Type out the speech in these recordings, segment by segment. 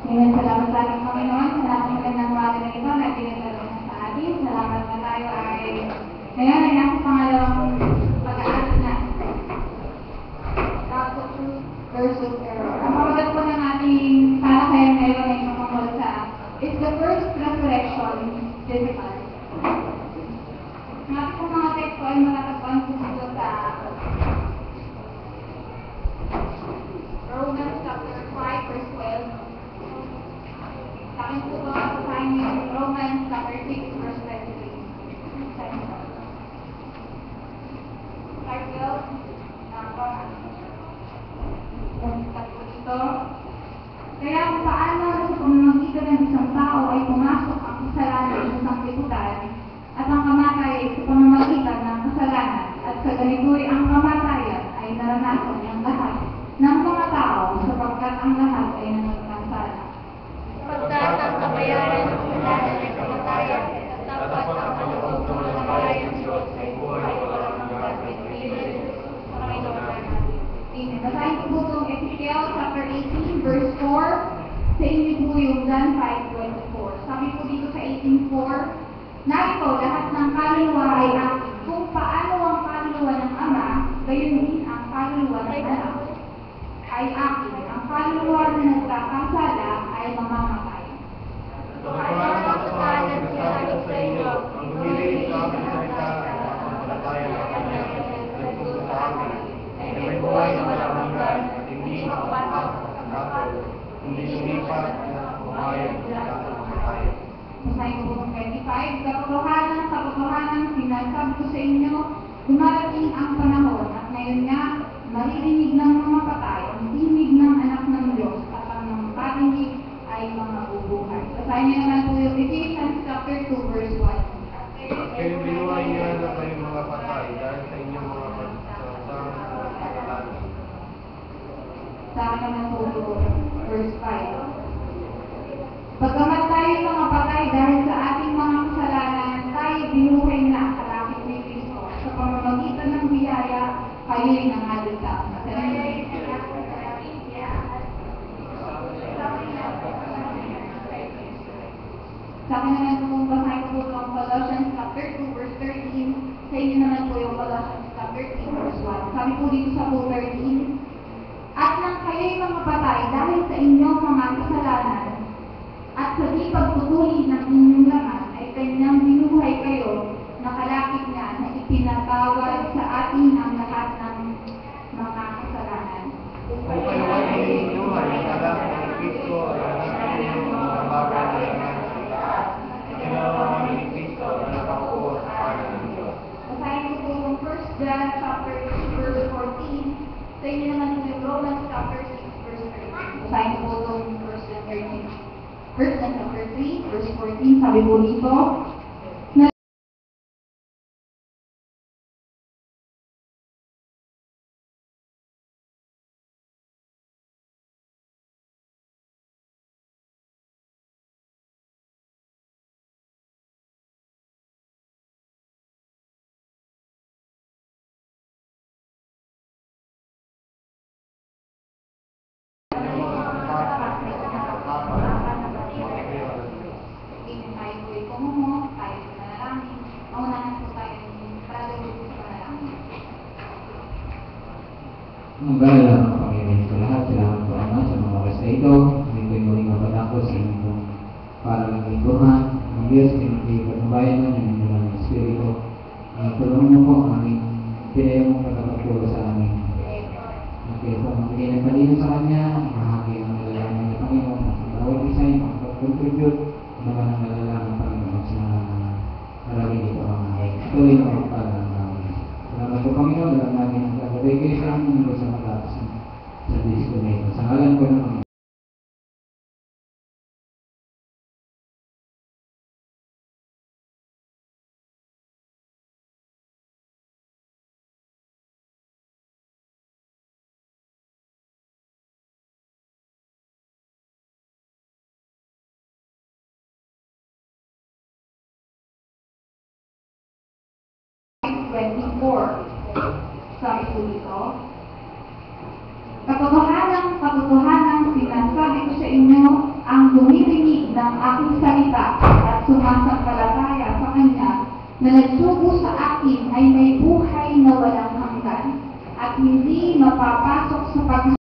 Ngayon, salamat sa ating Panginoon. Salamat magandang umaga na ito na pinagdala sa atin. Salamat na tayo ay ngayon ay nasa pangalawang pag-aaral na. Gospel truth versus error. Ang pamagat po ng ating talakayan ngayon ay matungkol sa is the first resurrection physical. Ang ating po mga teksto ay matatagpuan po dito sa Romans chapter 5 verse 12. Sa akin po ba kasahin yung Romans chapter 6 verse 23. Title ng Romans. Tapos dito. Kaya kung paano sa pamamagitan ng isang tao ay pumasok ang kasalanan sa sangkatutan at ang kamatay ay sa pamamagitan ng kasalanan at sa ganito'y ang kamatayan ay naranasan ng lahat ng mga tao sapagkat ang lahat ay nangangkasala. Pagkat ang kabayaran ng kasalanan ay kamatayan, dapat ang kaloob ng kamatayan ng Diyos ay buhay walang hanggan kay Jesus sa Panginoon natin. Amen. Basahin ko po itong Ezekiel chapter 18 verse 4. Sa inyo po yung John 5:24. Sabi po dito sa 18:4, narito lahat ng kaluluwa ay akin. Kung paano ang kaluluwa ng Ama, gayon din ang kaluluwa ng Anak ay akin. Ang kaluluwa na nagkakasala ay mamamatay. Kaya ang kasalanan sinabi sa inyo, ang bumili sa aking salita at ang palataya sa kanya, nagturo sa akin, ay may buhay na walang hanggan at hindi makapatak sa kapal, hindi sumipat na kumayag sa kamatayan. Basahin ko po 25. Sa katotohanan, sinasabi ko sa inyo, dumarating ang panahon at ngayon nga, maririnig ng mga patay ang tinig ng anak ng Diyos at ang mga patinig ay mga bubuhay. Basahin niyo naman po yung Ephesians chapter 2 verse 1. Kayo binuhay niya na kayong mga patay dahil sa inyong mga pagsasama sa kasalanan. Sa akin naman po yung verse 5. Pagkamat tayo mga patay dahil sa ating mga kasalanan, tayo binuhay na kalapit ni Kristo. Sa pamamagitan ng biyaya, kayo'y nangaligtas. Sa akin naman po kung basahin ko po ang Colossians chapter 2 verse 13. Sa inyo naman po yung Colossians chapter 3 verse 1. Sabi po dito sa 2:13, at nang kayo'y mga patay dahil sa inyong mga kasalanan, at sa di pagtutuli ng inyong laman ay kanyang binuhay kayo na kalapit niya na ipinatawad sa atin ang lahat ng mga kasalanan. Kung kayo ay binuhay sa lahat ng Kristo ay hanapin niyo ang mga bagay na nangyari sa lahat. Ginawa kami ni Kristo na nakaupo sa kanan ng Diyos. Basahin ko po yung 1 John chapter 2 verse 14. Sa inyo naman po yung Romans chapter 6 verse 13. Basahin ko po yung 1 John 13. 1 John chapter 3 verse 14. Sabi po dito, Ang gala ng Panginoon sa lahat, salamat po Ama sa mga oras na ito. Hindi ko yung muling mapadako sa inyong parang lingguhan. Ang Diyos, hindi pagbabayan ng inyong Espiritu. Tulungan mo po ang aming pinayang pagkakapuro sa amin. Okay po, magbigay ng palino sa Kanya, mahagi ang nalalaman ng Panginoon, ang bawat isa ay makapag-contribute naman ang nalalaman ng Panginoon sa maraming ito ang aking. Tuloy na magpala ng namin. Salamat po Panginoon, alam namin ang gagawin kayo sa amin sa matapos sa disco na ito. Sa ngalan po ng Panginoon. Sabi po dito, katotohanan, sinasabi ko sa inyo, ang dumirinig ng aking salita at sumasampalataya sa Kanya na nagsugo sa akin ay may buhay na walang hanggan at hindi mapapasok sa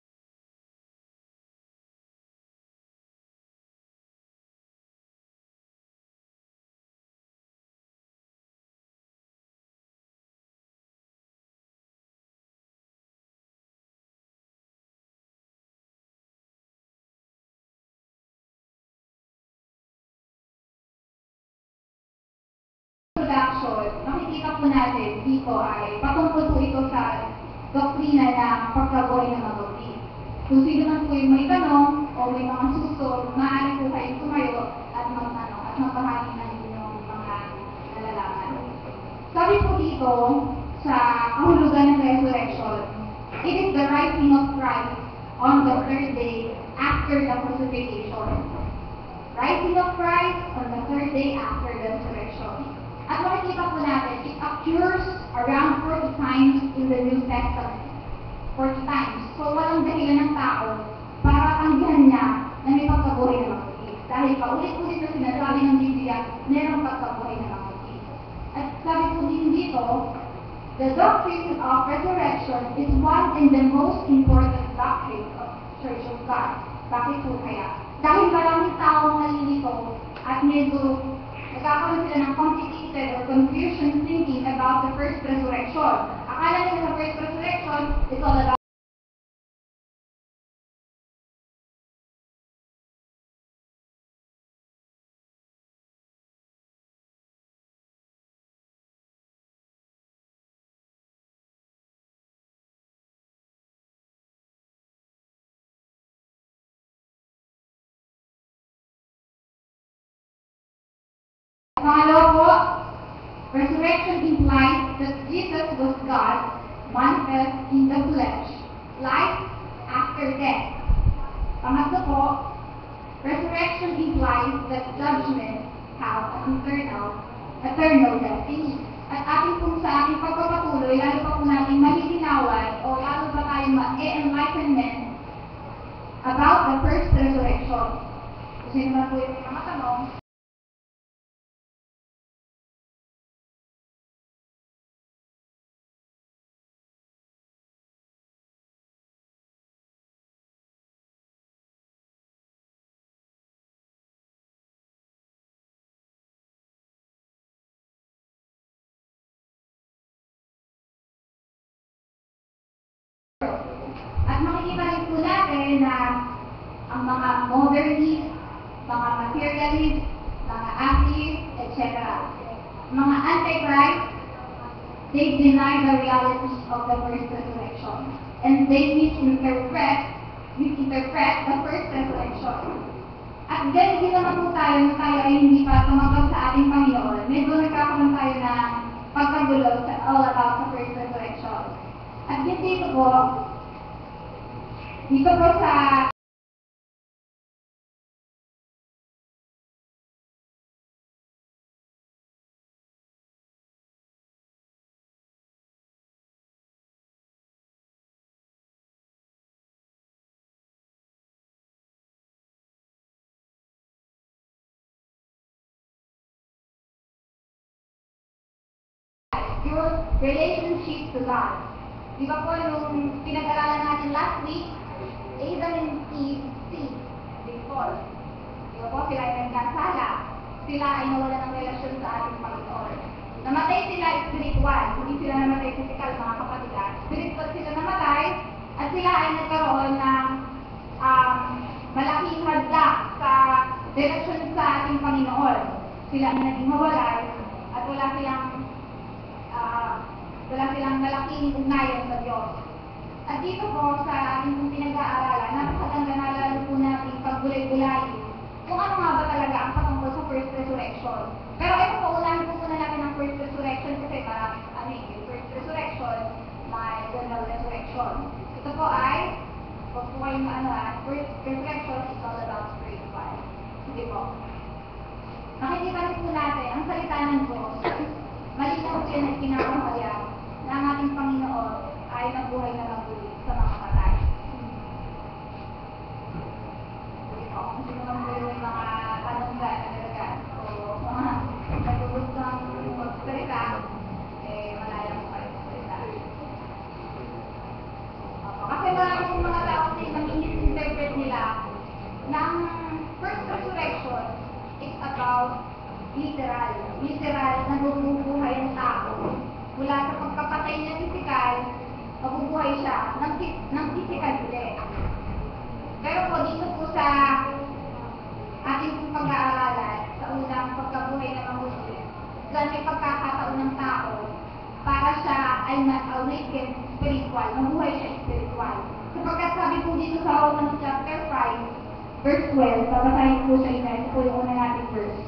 introduction. Makikita po natin dito ay patungkol po ito sa doktrina ng pagkabuhay ng mabuti. Kung sino man po yung may tanong o may mga susunod, maaari po kayong tumayo at magtanong at magbahagi ng inyong mga nalalaman. Sabi po dito sa kahulugan ng resurrection, it is the rising of Christ on the third day after the crucifixion. Rising of Christ on the third day after the resurrection. At makikita po natin, it occurs around 40 times in the New Testament. 40 times. So, walang dahilan ng tao para tanggihan niya na may pagkabuhay na mabuti. Dahil paulit-ulit na sinasabi ng Biblia, merong pagkabuhay na mabuti. At sabi po din dito, the doctrine of resurrection is one and the most important doctrine of Church of God. Bakit po kaya? Dahil maraming taong nalilito at medyo nagkakaroon sila ng complicated or confusion thinking about the first resurrection. Akala nila sa first resurrection, it's all about Pangalawa po, resurrection implies that Jesus was God manifest in the flesh, life after death. Pangatlo po, resurrection implies that judgment have an eternal destiny. At ating kung sa ating pagpapatuloy, lalo pa po natin malilinawan o lalo pa tayo ma-enlightenment about the first resurrection. Kung sino man po yung mga tanong, at makikita rin po natin na ang mga modernists, mga materialists, mga atheists, etc. Mga antichrist, they deny the reality of the first resurrection. And they misinterpret the first resurrection. At ganyan naman po tayo na tayo ay hindi pa tumanggap sa ating Panginoon. Medyo nagkakaroon tayo ng pagkagulo sa all about the first resurrection. At dito po sa your relationship to God. Di ba po yung pinag-aralan natin last week, Adam and Eve sinned before. Di ba po sila ay nagkasala. Sila ay nawala ng relasyon sa ating Panginoon. Namatay sila spiritual, hindi sila namatay physical, mga kapatigan. Spiritual sila namatay at sila ay nagkaroon ng malaking hadla sa relasyon sa ating Panginoon. Sila ay naging mawalay at wala silang malaking ugnayan sa Diyos. At dito po sa ating pong pinag-aaralan, napakaganda na lalo po natin paggulay-gulayin kung ano nga ba talaga ang patungkol sa first resurrection. Pero ito po, unahin po muna natin ang first resurrection kasi maraming yung first resurrection, may general resurrection. Ito po ay, kung po kayong first resurrection is all about spiritual. Hindi po. Nakikita rin po natin, ang salita ng Diyos, malinaw po yan at kinakahaya na ang ating Panginoon tayo ng buhay na lang ulit sa mga patay. Kung sino man po yung mga tanong dyan na talaga. So, mga nagugustong magsalita, malaya mo kayo magsalita. Kasi maraming mga tao din na misinterpret nila na ang first resurrection is about literal. Literal na mabubuhay ang tao. Mula sa pagkapatay niya physical, mabubuhay siya ng physical ulit. Pero po dito po sa ating pag-aaralan, sa unang pagkabuhay na mahuli, dahil may pagkakataon ng tao para siya ay mag-awaken spiritual, mabuhay siya spiritual. Sapagkat sabi po dito sa Romans chapter 5, verse 12, babasahin po sa inyo, ito po yung una nating verse.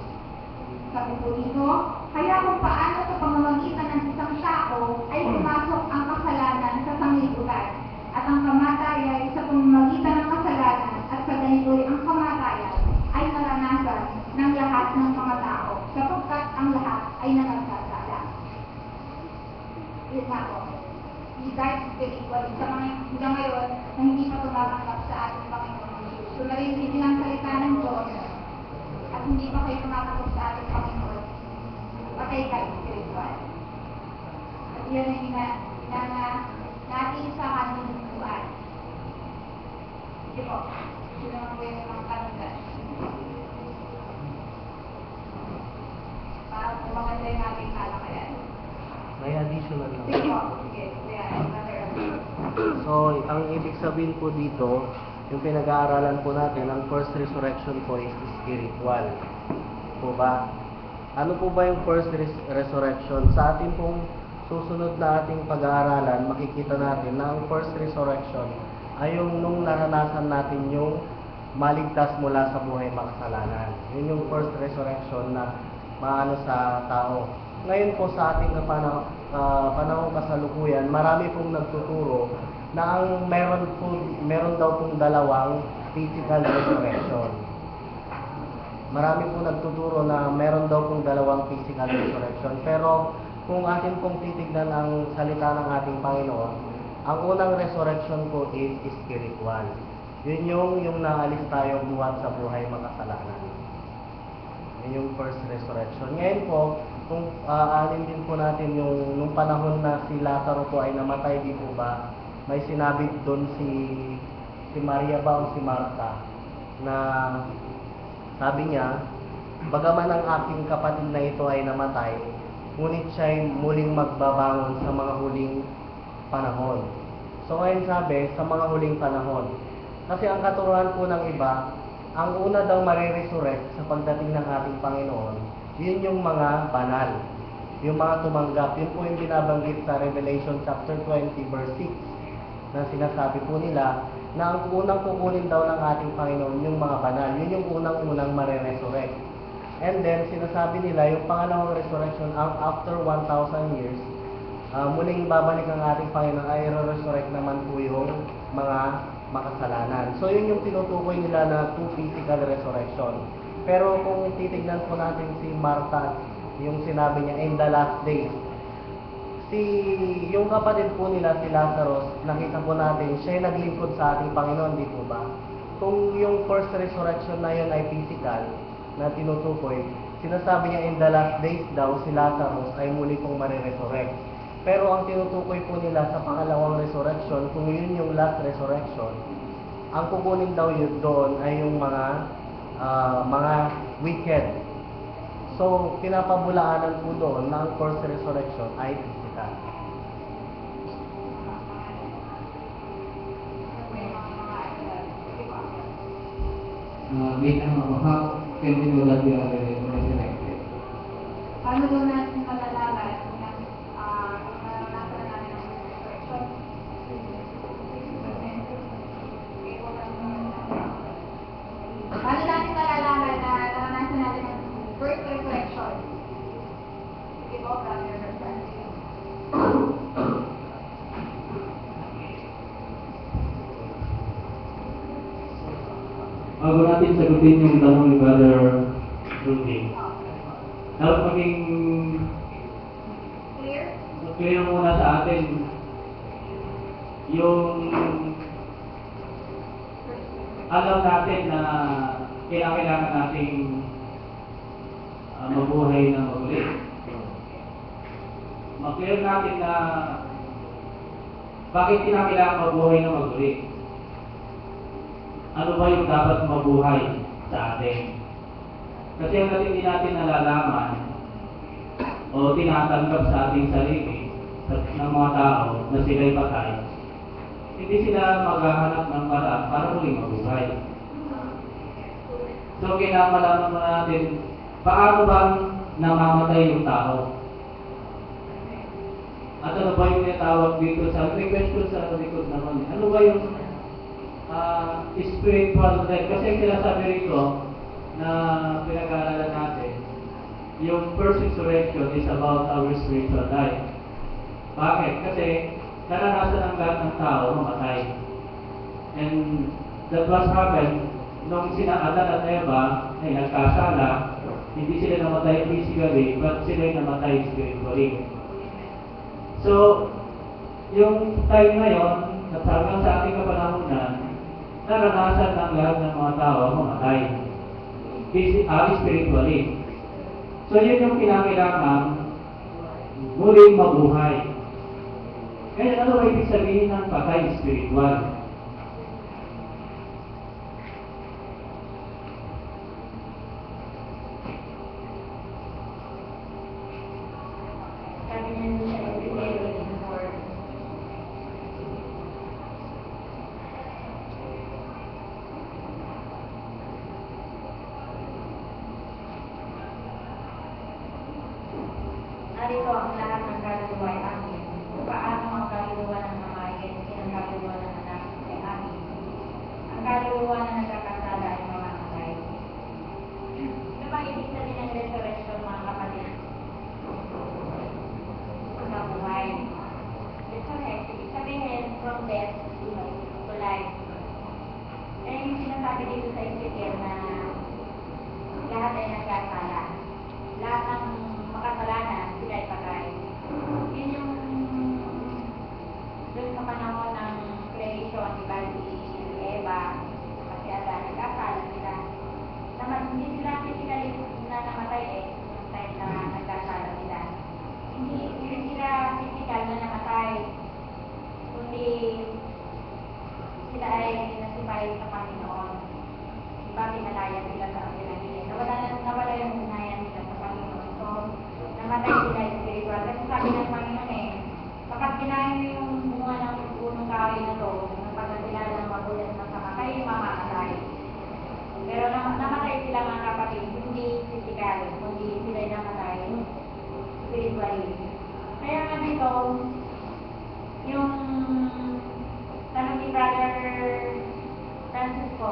Sabi po dito, kaya kung paano sa pamamagitan ng isang tao ay pumasok ang kasalanan sa sanglibutan, at ang kamatayan sa pamamagitan ng kasalanan, at sa ganito'y ang kamatayan ay naranasan ng lahat ng mga tao, sapagkat ang lahat ay nanagsasala. Yun nga po. We died spiritually sa mga hanggang ngayon na hindi pa tumatanggap sa ating Panginoon Jesus. So narinig din ang salita ng Diyos at hindi pa kayo tumatanggap sa ating Panginoon. Patay kayo spiritual. At yan ay natin sa aming buwan. Sige po. Sino naman po yung mga kanundan? Para po maganda yung ating kalakayan. May additional lang. Sige po. Sige. So, ang ibig sabihin po dito, yung pinag-aaralan po natin, ang first resurrection po is spiritual. Po ba? Ano po ba yung first resurrection? Sa ating pong susunod na ating pag-aaralan, makikita natin na ang first resurrection ay yung nung naranasan natin yung maligtas mula sa buhay makasalanan. Yun yung first resurrection na maano sa tao. Ngayon po sa ating panahong kasalukuyan, marami pong nagtuturo na ang meron daw pong dalawang physical resurrection. Marami pong nagtuturo na meron daw pong dalawang physical resurrection. Pero kung atin pong titignan ang salita ng ating Panginoon, ang unang resurrection po is spiritual. Yun yung naalis tayo buhat sa buhay makasalanan. Yun yung first resurrection. Ngayon po, kung alin din po natin yung nung panahon na si Lazaro po ay namatay, di po ba, may sinabi doon si Maria ba o si Martha na sabi niya, bagaman ang aking kapatid na ito ay namatay, ngunit siya ay muling magbabangon sa mga huling panahon. So ngayon sabi, sa mga huling panahon. Kasi ang katuruan po ng iba, ang una daw mariresurrect sa pagdating ng ating Panginoon, yun yung mga banal, yung mga tumanggap. Yun po yung binabanggit sa Revelation chapter 20 verse 6 na sinasabi po nila na ang unang kukunin daw ng ating Panginoon yung mga banal. Yun yung unang-unang mariresurrect. And then, sinasabi nila yung pangalawang resurrection after 1,000 years, muling babalik ang ating Panginoon ay resurrect naman po yung mga makasalanan. So, yun yung tinutukoy nila na two physical resurrection. Pero kung titignan po natin si Martha, yung sinabi niya, in the last days, yung kapatid po nila, si Lazarus, nakita po natin, siya ay naglingkod sa ating Panginoon, di po ba? Kung yung first resurrection na yun ay physical, na tinutukoy, sinasabi niya in the last days daw, si Lazarus ay muli pong mariresurrect. Pero ang tinutukoy po nila sa pangalawang resurrection, kung yun yung last resurrection, ang kukunin daw yun doon ay yung mga wicked. So, pinapabulaanan po doon na ang first resurrection ay physical. How can we know that we are resurrected? Paano daw natin malalaman kung naranasan natin ang resurrection? Paano natin malalaman na naranasan natin ang first resurrection? Sige po, brother. Bago natin sagutin yung tanong ni Brother Rudy, dapat maging Clear? clear muna sa atin yung alam natin na kailangan nating mabuhay na maguli. Mag-clear natin na bakit kinakailangan mabuhay na maguli. Ano ba yung dapat mabuhay sa atin? Kasi hanggang hindi natin nalalaman o tinatanggap sa ating sarili ng mga tao na sila'y patay, hindi sila maghahanap ng paraan para muling mabuhay. So, kailangan malaman mo natin paano bang namamatay yung tao. At ano ba yung tinatawag dito sa may question sa likod naman? Ano ba yung spiritual death? Kasi sinasabi rito na pinag-aaralan natin, yung first resurrection is about our spiritual life. Bakit? Kasi naranasan ang lahat ng tao mamatay. And that was happened nung sina Adan at Eva ay nagkasala, hindi sila namatay physically, but sila namatay spiritually. So, yung time na yun, at hanggang sa ating kapanahunan, naranasan ng lahat ng mga tao mamatay. Spiritually. So, yun yung kinakailangan muling mabuhay. Kaya ano ba ibig sabihin ng patay spiritual? Sabi niya sa everyday for narito ang lahat ng kaluluwa ay akin. Paano ang kaluluwa ng mamayan ang kaluluwa ng anak ay akin. Ang kaluluwa na nagkakasala ay mamamatay. Ano bang ibig sabihin ng resurrection, mga kapatid? Mabuhay. Resurrect, ibig sabihin from death to life. Kaya yung sinasabi dito sa Ezekiel na lahat ay nagkasala. Lahat ng makasalanan, sila ay patay. Yun yung doon sa panahon ng creation, di ba, si Eva, kasi Adan, nagkasala sila. Hindi sila physically na namatay yung time na nagkasala sila. Hindi sila physical na namatay, kundi sila ay nasipay sa Panginoon. Diba, pinalaya sila sa pinagiging. Nawala yung unayan nila sa Panginoon. So, namatay sila spiritual. Kasi sabi ng Panginoon kapag kinain mo yung bunga ng punong kahoy na to, ng pagkakilala ng mabulit na sama, kayo mamamatay. Pero namatay sila, mga kapatid, hindi physical, kundi sila namatay spiritually. Kaya nga dito, yung tanong ni Brother Francisco,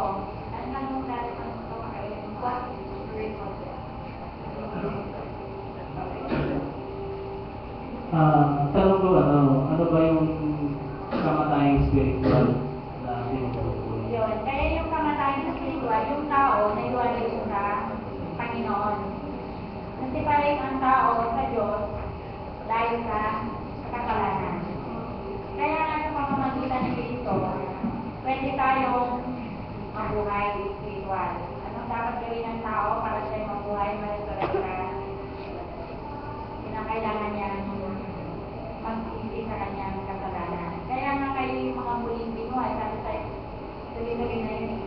tanong natin ang ito kayo, what is spiritual death? Tanong ko, ano ba yung kamatayang spiritual na tinutukoy? Yun. Kaya yung kamatayang spiritual, yung tao na iwalay sa Panginoon. Kasi parang ang tao sa Diyos dahil sa kasalanan. Kaya nga sa pamamagitan ng Kristo, pwede tayong mabuhay spiritual. Anong dapat gawin ng tao para siya mabuhay, ma-resurrect? Kinakailangan niya mag-isip sa kanyang kasalanan. Kaya nga kayo yung mga muling binuhay, sabi tayo, tuloy-tuloy na yun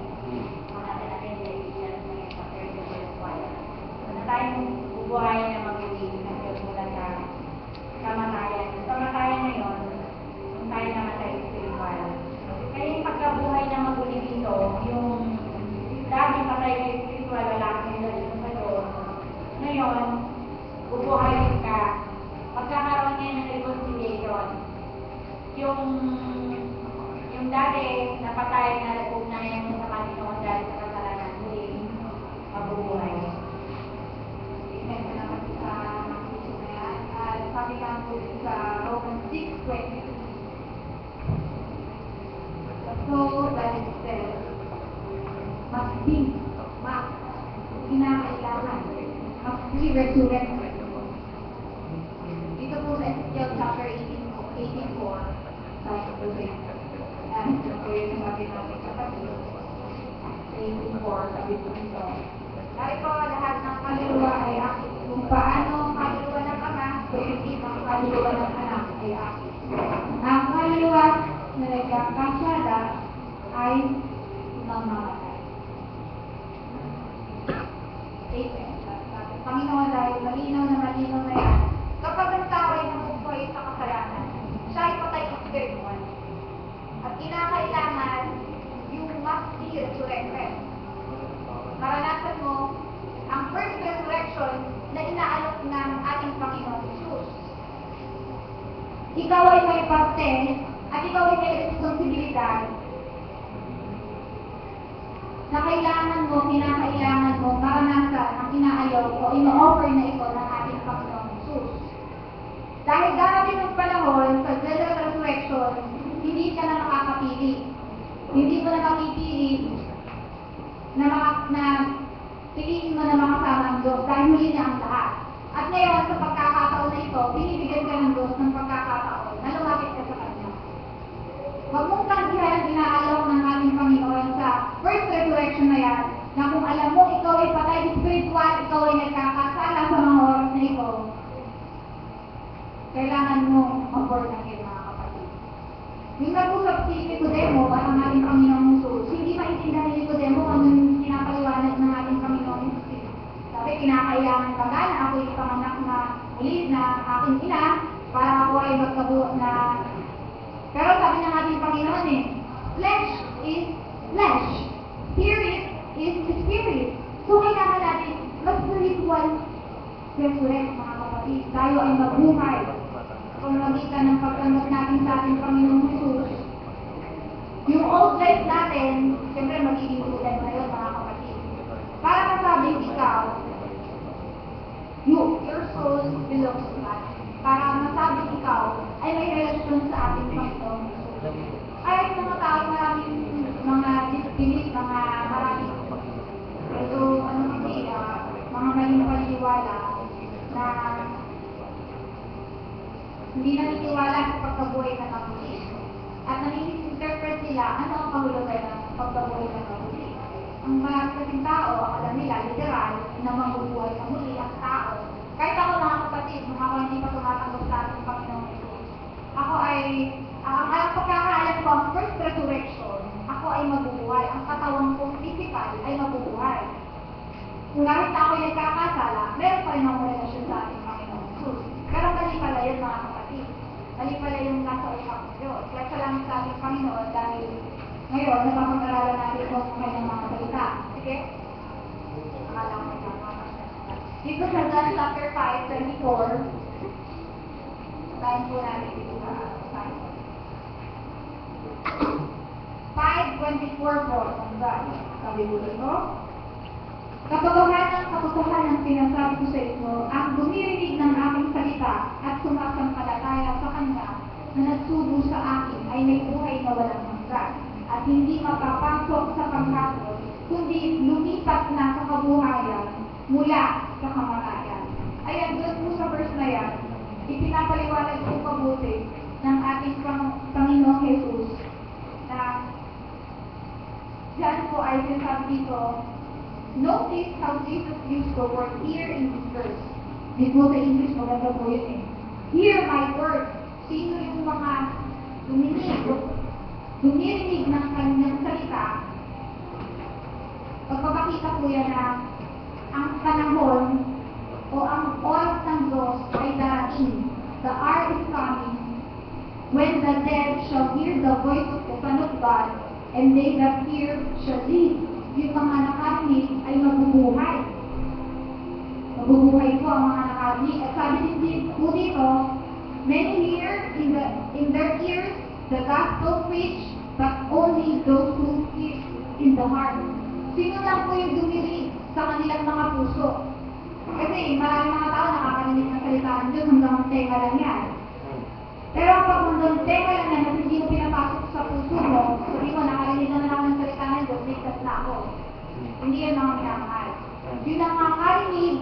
mga natin sa 30 verse 1. Na tayong bubuhay na mag-uwi ng Diyos mula sa kamatayan. Yung kamatayan na yun, kung tayo namatay spiritual. Kaya yung pagkabuhay na mag-uwi dito, yung dati patay na spiritual, wala kang dito sa Diyos. Ngayon, bubuhayin ka, pagkakaroon niya ng reconciliation. Yung dati napatay na ugnayan mo sa Panginoon dahil sa kasalanan, muli mabubuhay. Amen. Salamat sa message na yan. Sabi nga po sa Romans 6:20. The soul that is dead must be must be resurrected. Dito po sa Ezekiel chapter 18:4, sabi po sa sabi po nito. Narito lahat ng kaluluwa ay akin. Kung paano ang kaluluwa ng Ama, hindi ang kaluluwa ng Anak ay akin. Ang kaluluwa na nagkakasyada ay mamamatay. Amen. Panginoon, dahil malinaw na yan, kapag ang tao ay nabubuhay sa kasalanan, siya ay patay spiritual. At kinakailangan you must be resurrected. Maranasan mo ang first resurrection na inaalok ng ating Panginoon Jesus. Ikaw ay may parte at ikaw ay may responsibilidad na kinakailangan mo maranasan ang inaalok o ino-offer na ito ng ating Panginoon Jesus. Dahil darating ang panahon sa general resurrection, hindi ka na makakapili. Hindi mo na makipili na piliin mo na makasama ang Diyos dahil huli na ang lahat. At ngayon, sa pagkakataon na ito, binibigyan ka ng Diyos ng pagkakataon na lumapit ka sa Kanya. Huwag mong tanggihan ang inaalok ng ating Panginoon sa first resurrection na yan, na kung alam mo ikaw ay patay spiritual, ikaw ay nagkakasala sa mga oras na ito, kailangan mo mag-born again, mga kapatid. Yung nag-usap si Nicodemo at ang ating Panginoong Jesus, hindi maintindihan ni Nicodemo kung anong pinapaliwanag ng ating Panginoong Jesus. Sabi, kinakailangan pa nga na ako ipanganak na ulit na aking ina para ako ay magkabuo na. Pero sabi ng ating Panginoon flesh is flesh, spirit is spirit. So kailangan natin mag-spiritual resurrect, mga kapatid. Tayo ay mabuhay. Kung magitan ng pagtanggap natin sa ating Panginoong Jesus, yung old life natin, siyempre magiging good life na yun, mga kapatid. Para masabing ikaw, your soul belongs to God. Para masabing ikaw ay may relasyon sa ating Panginoong Jesus. Ay, mga tao, maraming mga disbelief, mga maraming mga maling paniniwala na hindi naniniwala sa pagkabuhay ng kabuhi. At nami-interpret nila ano ang kahulugan ng pagkabuhay ng kabuhi. Ang mga kasing tao, alam nila, literal, na mabubuhay sa muli ang tao. Kahit ako, mga kapatid, mga ako hindi pa tumatanggap sa ating Panginoong Jesus. Ako ay, ang pagkakaalam ko, ang first resurrection, ako ay mabubuhay. Ang katawan kong physical ay mabubuhay. Kung kahit ako ay nagkakasala, meron pa rin akong relasyon sa ating Panginoong Jesus. Pero mali pala yun, mga kapatid. Mali pala yung nasa utak ng Diyos. Kaya salamat sa ating Panginoon dahil ngayon, napapag-aralan natin kung kanyang mga salita. Sige? Akala ko na mga. Dito sa John chapter 5:24, tayo po natin dito sa 5:24 po. Sabi mo dito, katotohanan sinasabi ko sa inyo, ang dumirinig ng aking salita at sumasampalataya sa Kanya na nagsugo sa akin ay may buhay na walang hanggan at hindi mapapasok sa paghatol, kundi lumipat na sa kabuhayan mula sa kamatayan. Ayan, doon po sa verse na yan, ipinapaliwanag po mabuti ng ating Panginoong Jesus na dyan po ay sinasabi dito, notice how Jesus used the word here in this verse. Dito sa English, maganda po yun Hear my word. Sino yung mga dumirinig ng kanyang salita? Pagpapakita po yan na ang panahon o ang oras ng Diyos ay darating. The hour is coming when the dead shall hear the voice of the Son of God and they that hear shall live. Yung mga nakarinig ay mabubuhay. Mabubuhay po ang mga nakarinig. At sabi din po dito, many hear in their ears the gospel preached, but only those who hear in the heart. Sino lang po yung dumirig sa kanilang mga puso? Kasi maraming mga tao nakakarinig ng salita ng Diyos hanggang tenga lang yan. Pero pag hanggang tenga lang yan at hindi mo pinapasok sa puso mo, sabi mo, nakarinig naman ako ng salita ng Diyos, ligtas na ako. Hindi yan mga minamahal. Yung nakakarinig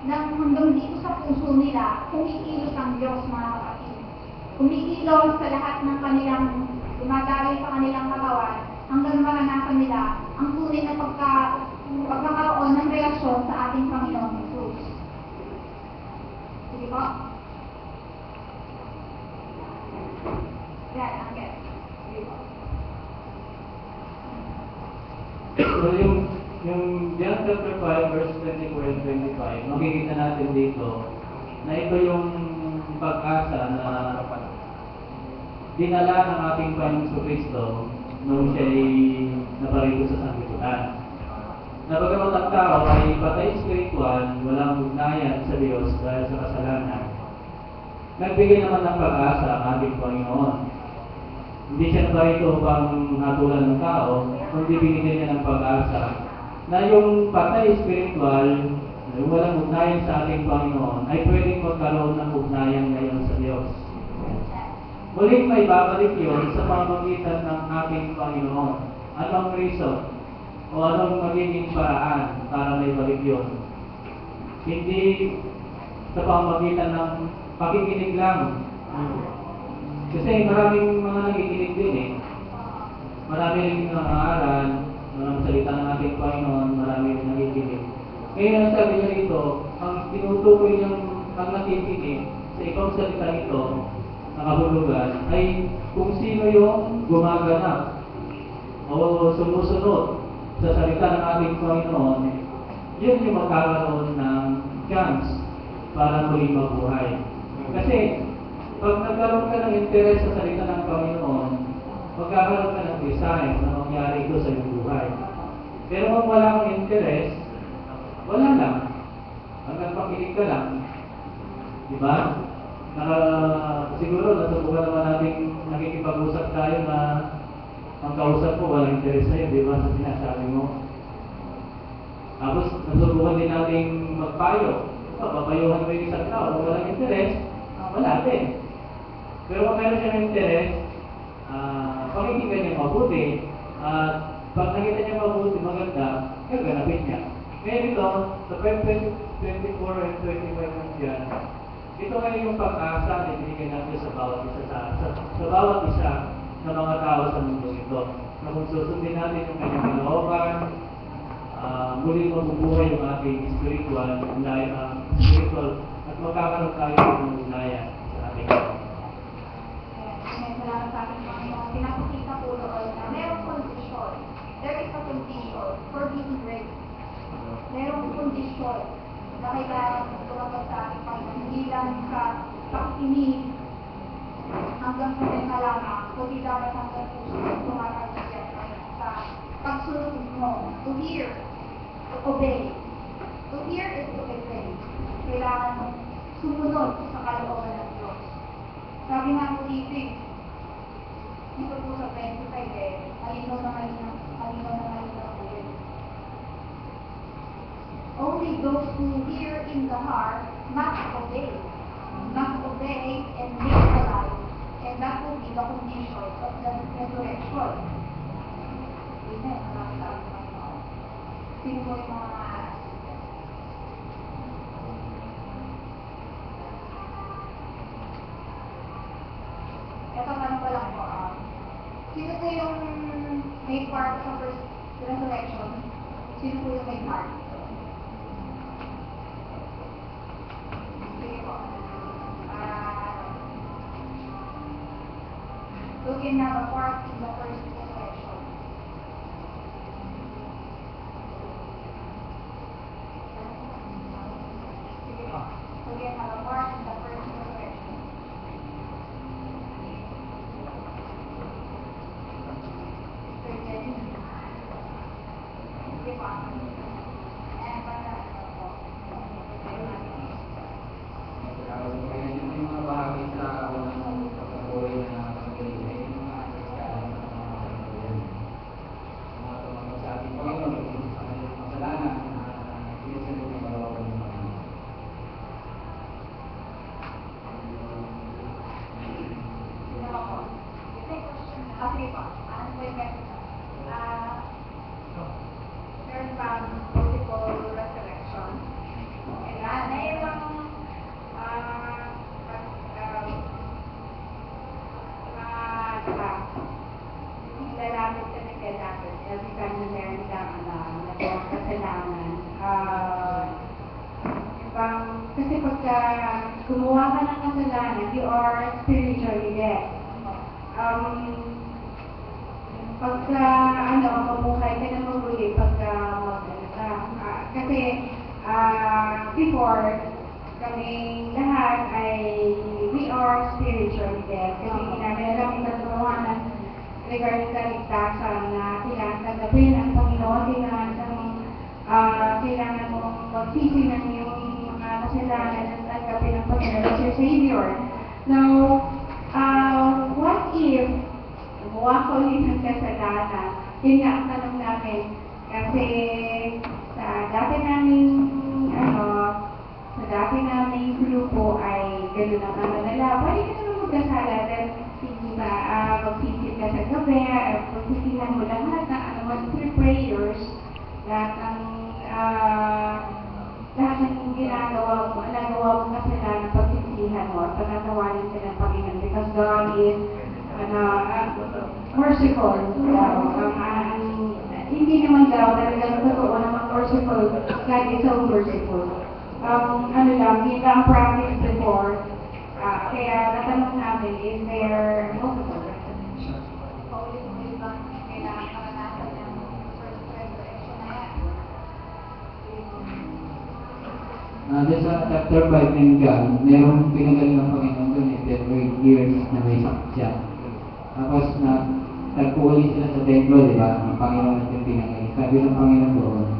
ng hanggang dito sa puso nila, kumikilos ang Diyos, mga kapatid. Kumikilos sa lahat ng kanilang dumadaloy sa kanilang katawan hanggang maranasan nila ang tunay na pagkakaroon ng relasyon sa ating Panginoong Jesus. Sige po. Yan, ang get. Sige po. So yung John chapter 5 verse 24 and 25, makikita natin dito na ito yung pag-asa na dinala ng ating Panginoong Kristo nung siya'y naparito sa sanglibutan. Na bagamat ang tao ay patay spiritual, walang ugnayan sa Diyos dahil sa kasalanan, nagbigay naman ng pag-asa ang ating Panginoon. Hindi siya naparito upang hatulan ng tao, kundi binigyan niya ng pag-asa na yung patay spiritual, yung walang ugnayan sa ating Panginoon, ay pwedeng magkaroon ng ugnayan ngayon sa Diyos. Muling may babalik yun sa pamamagitan ng ating Panginoon. Anong reason? O anong magiging paraan para may balik yun? Hindi sa pamamagitan ng pakikinig lang. Kasi maraming mga nakikinig din eh. Marami rin nangangaral, maraming salita ng ating Panginoon, marami rin nakikinig. Ngayon ang sabi niya rito, ang tinutukoy niyang ang nakikinig sa ibang salita nito, nakahulugan, ay kung sino yung gumaganap o sumusunod sa salita ng ating Panginoon, yun yung magkakaroon ng chance para muling mabuhay. Kasi, pag nagkaroon ka ng interes sa salita ng Panginoon, magkakaroon ka ng design na mangyari ito sa iyong buhay. Pero kung wala kang interes, wala lang. Hanggang pakinig ka lang. Diba? Siguro natutukan naman natin nakikipag-usap tayo na ang kausap mo walang interes sa'yo, di ba, sa sinasabi mo. Tapos natutukan din natin magpayo. Papayuhan mo yung isang tao, kung walang interes, wala din. Pero kung meron siya ng interes, pakikinggan niya mabuti, at pag nakita niya mabuti, maganda, gaganapin niya. Ngayon ito, sa 24 and 25 ng dyan, ito ay yung pag-asa na ibigay natin sa bawat isa sa bawat isa ng mga tao sa mundo ito. Na kung susundin natin yung kanyang kalooban, muli mabubuhay yung ating spiritual at magkakaroon tayo ng unaya sa ating Salamat sa ating Panginoon. Pinapakita po doon na merong condition. There is a condition for being great. Merong condition na kailangan tumapag sa ating Panginoon. Hindi lang sa pakikinig hanggang sa may lamang, kundi dapat hanggang tumatagos yan sa pagsunod mo. To hear, to obey. To hear is to obey. Kailangan mong sumunod sa kalooban ng Diyos. Sabi nga po dito po sa 25 malinaw na po yun. Only those who hear in the heart must obey and live the life, and that will be the condition of the resurrection. Amen. Sino po yung mga ito tanong ko lang po. Sino po yung may part sa first resurrection? Sino po yung may part? Sige po. Who can have a part in the first resurrection? Sige po. Who can have a part in the first resurrection? Yung mga bahagi sa unang pagkabuhay na pagkabuhay ay yung mga kasalanan ng mga pagkabuhay. Mga tumawag sa ating Panginoon, sa kanyang kasalanan na pinasagot ng bawal ng Panginoon. Sige po. Ano po yung message? Meron bang multiple resurrection? Kailan? Na ibang Lalapit ka na kailangan. Every time na meron kang kasalanan. Kasi pagka gumawa ka ng kasalanan, you are spiritually dead. Pagka mabuhay ka na mabuhay pagka mag-ano ka. Kasi before, kaming lahat ay we are spiritually dead. Kasi hindi namin alam yung katotohanan regarding sa ligtasan na kailangan tanggapin ang Panginoon, kailangan mong magsisi ng iyong mga kasalanan at tanggapin ang Panginoon as your Savior. Now, what if gumawa ko ulit ng kasalanan? Yun nga ang tanong namin. Kasi sa dati naming grupo ay gano'n ang nila. Pwede ka naman magkasala dahil magsisit ka sa gabi, pagsisihan mo lahat ng prayers, lahat ng ginagawa mo kasalanan, pagsisihan mo, at pagkatawanin ka ng Panginoon because God is merciful. Hindi naman daw, talagang totoo naman merciful. God is so merciful. Yun lang practice before. Kaya natanong namin, is there multiple resurrection? Paulit-ulit ba kailangan maranasan ng first resurrection na yan? Doon sa chapter 5 ng John, merong pinagaling ng Panginoon doon that were years na may sakit siya. Tapos tagpo ulit sila sa templo, di ba? Ang Panginoon natin pinagaling. Sabi ng Panginoon doon,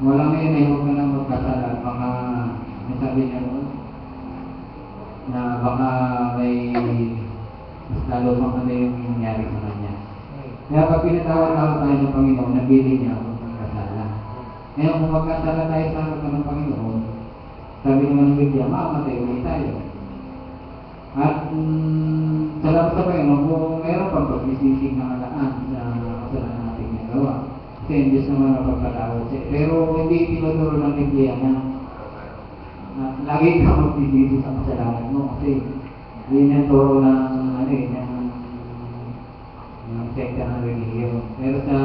wala ngayon ay huwag ka nang magkasala. Baka, may sabi niya doon, na baka may mas lalo pa kami yung nangyari sa kanya. Kaya pag pinatawag tayo ng Panginoon, nabili niya akong magkasala. Ngayon, kung magkasala tayo sa harapan ng Panginoon, sabi naman ng Biblia, makamatay ulit tayo. At salamat sa Panginoon, kung meron pang pagsisisig na kalaan sa kasalanan natin nagawa. Kasi ang Diyos naman mapagpatawad siya. Pero hindi tinuturo ng Biblia na lagi ka magsisisi sa kasalanan mo. Kasi yun yung turo ng ng sekta ng religiyon. Pero sa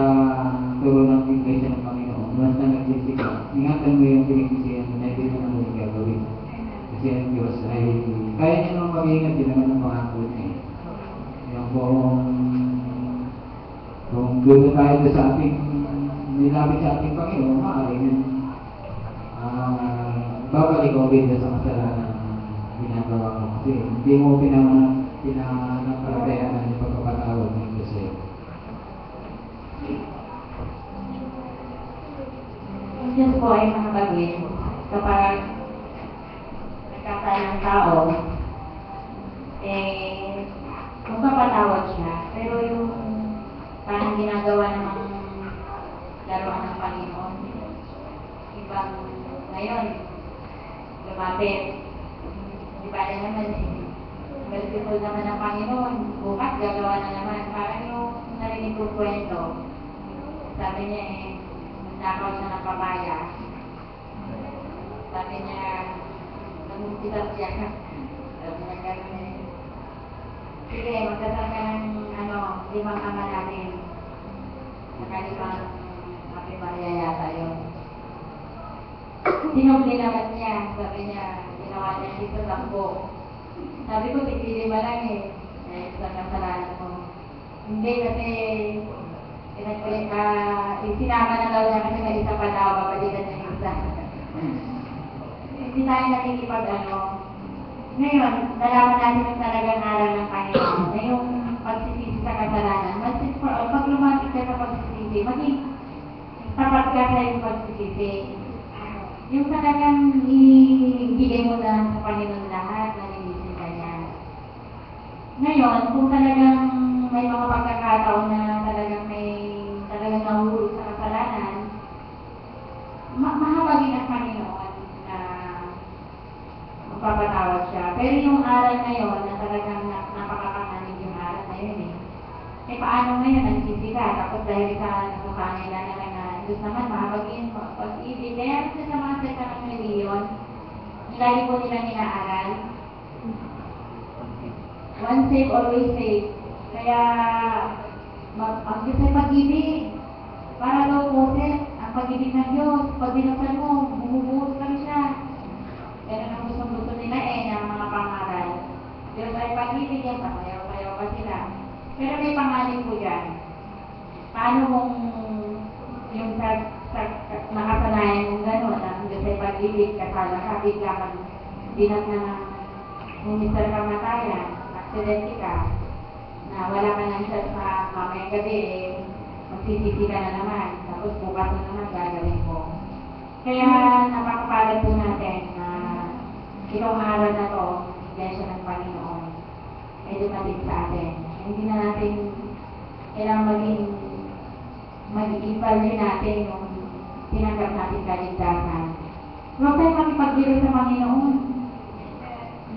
turo ng Iglesia ng Panginoon, once na nagsisi ka, ingatan mo yung pinagsisihan mo na hindi mo naman yung gagawin. Kasi ang Diyos ay kaya niya naman mag-iingat din naman ng mga akot niya. Yung kung gusto tayo sa ating nilapit sa ating Panginoon, maaaring yun babalik o din sa kasalanan ginagawa mo. Kasi hindi mo pinanapalatayanan yung pagkapatawad ng Diyos sa'yo. Ang Diyos po ay makabagin kapag nagkasala ng tao, magpapatawad siya. Pero yung parang ginagawa ng laruan ng Panginoon, ibang ngayon, lumapit. Di ba naman merciful naman ng Panginoon, bukas gagawa na naman. Parang yung narinig kong kwento, sabi niya nakaw siya ng papaya. Sabi niya, nagmumpitas siya. Sabi niya gano'n sige, magdasal ka ng 5 ama natin. Nakalipang Ate Maria yata yun. Sinubli naman niya. Sabi niya, ginawa niya dito sa buko. Sabi ko, tigili ba lang sa kasalanan mo. Hindi kasi sinama na daw niya kasi may isa pa daw, babalikan niya yung isa. Hindi tayo nakikipag Ngayon, nalaman natin yung talagang aral ng Panginoon na yung pagsisisi sa kasalanan. Pag lumapit ka sa pagsisisi, maging tapat ka sa yung pagsisisi. Yung talagang ibigay mo na sa Panginoon lahat na nilisin ka niya. Ngayon, kung talagang may mga pagkakataon na talagang nahulog sa kasalanan, mahabagin ang Panginoon na magpapatawad siya. Pero yung aral ngayon na talagang napakakamanig yung aral na yun paano ngayon nagsisi ka? Tapos dahil sa pangailangan na Diyos naman mahabagin mo pag-ibig. Kaya sa mga sekta ng reliyon, lagi po nilang inaaral. Once saved, always saved. Kaya ang Diyos ay pag-ibig. Para daw Moses, ang ang pag-ibig ng Diyos, pag binuksan mo, bumubuhos kami siya. Ganun ang gusto nila ng mga pangaral. Diyos ay pag-ibig yan, pasayaw-sayaw pa sila. Pero may pangalan po yan. Paano kung yung nakasanayan mong gano'n, ang Diyos ay pag-ibig, kasala ka, bigla kang dinat na minister kamatayan, aksidente ka, na wala ka ng chance na mamayang gabi, magsisisi ka na naman, tapos bukas na naman gagawin mo. Kaya napakapalad po natin na itong araw na to, Iglesia ng Panginoon, ay dumating sa atin. Hindi na natin kailangan mag-i-value natin yung tinanggap natin kaligtasan. Huwag tayo makipagbiro sa Panginoon.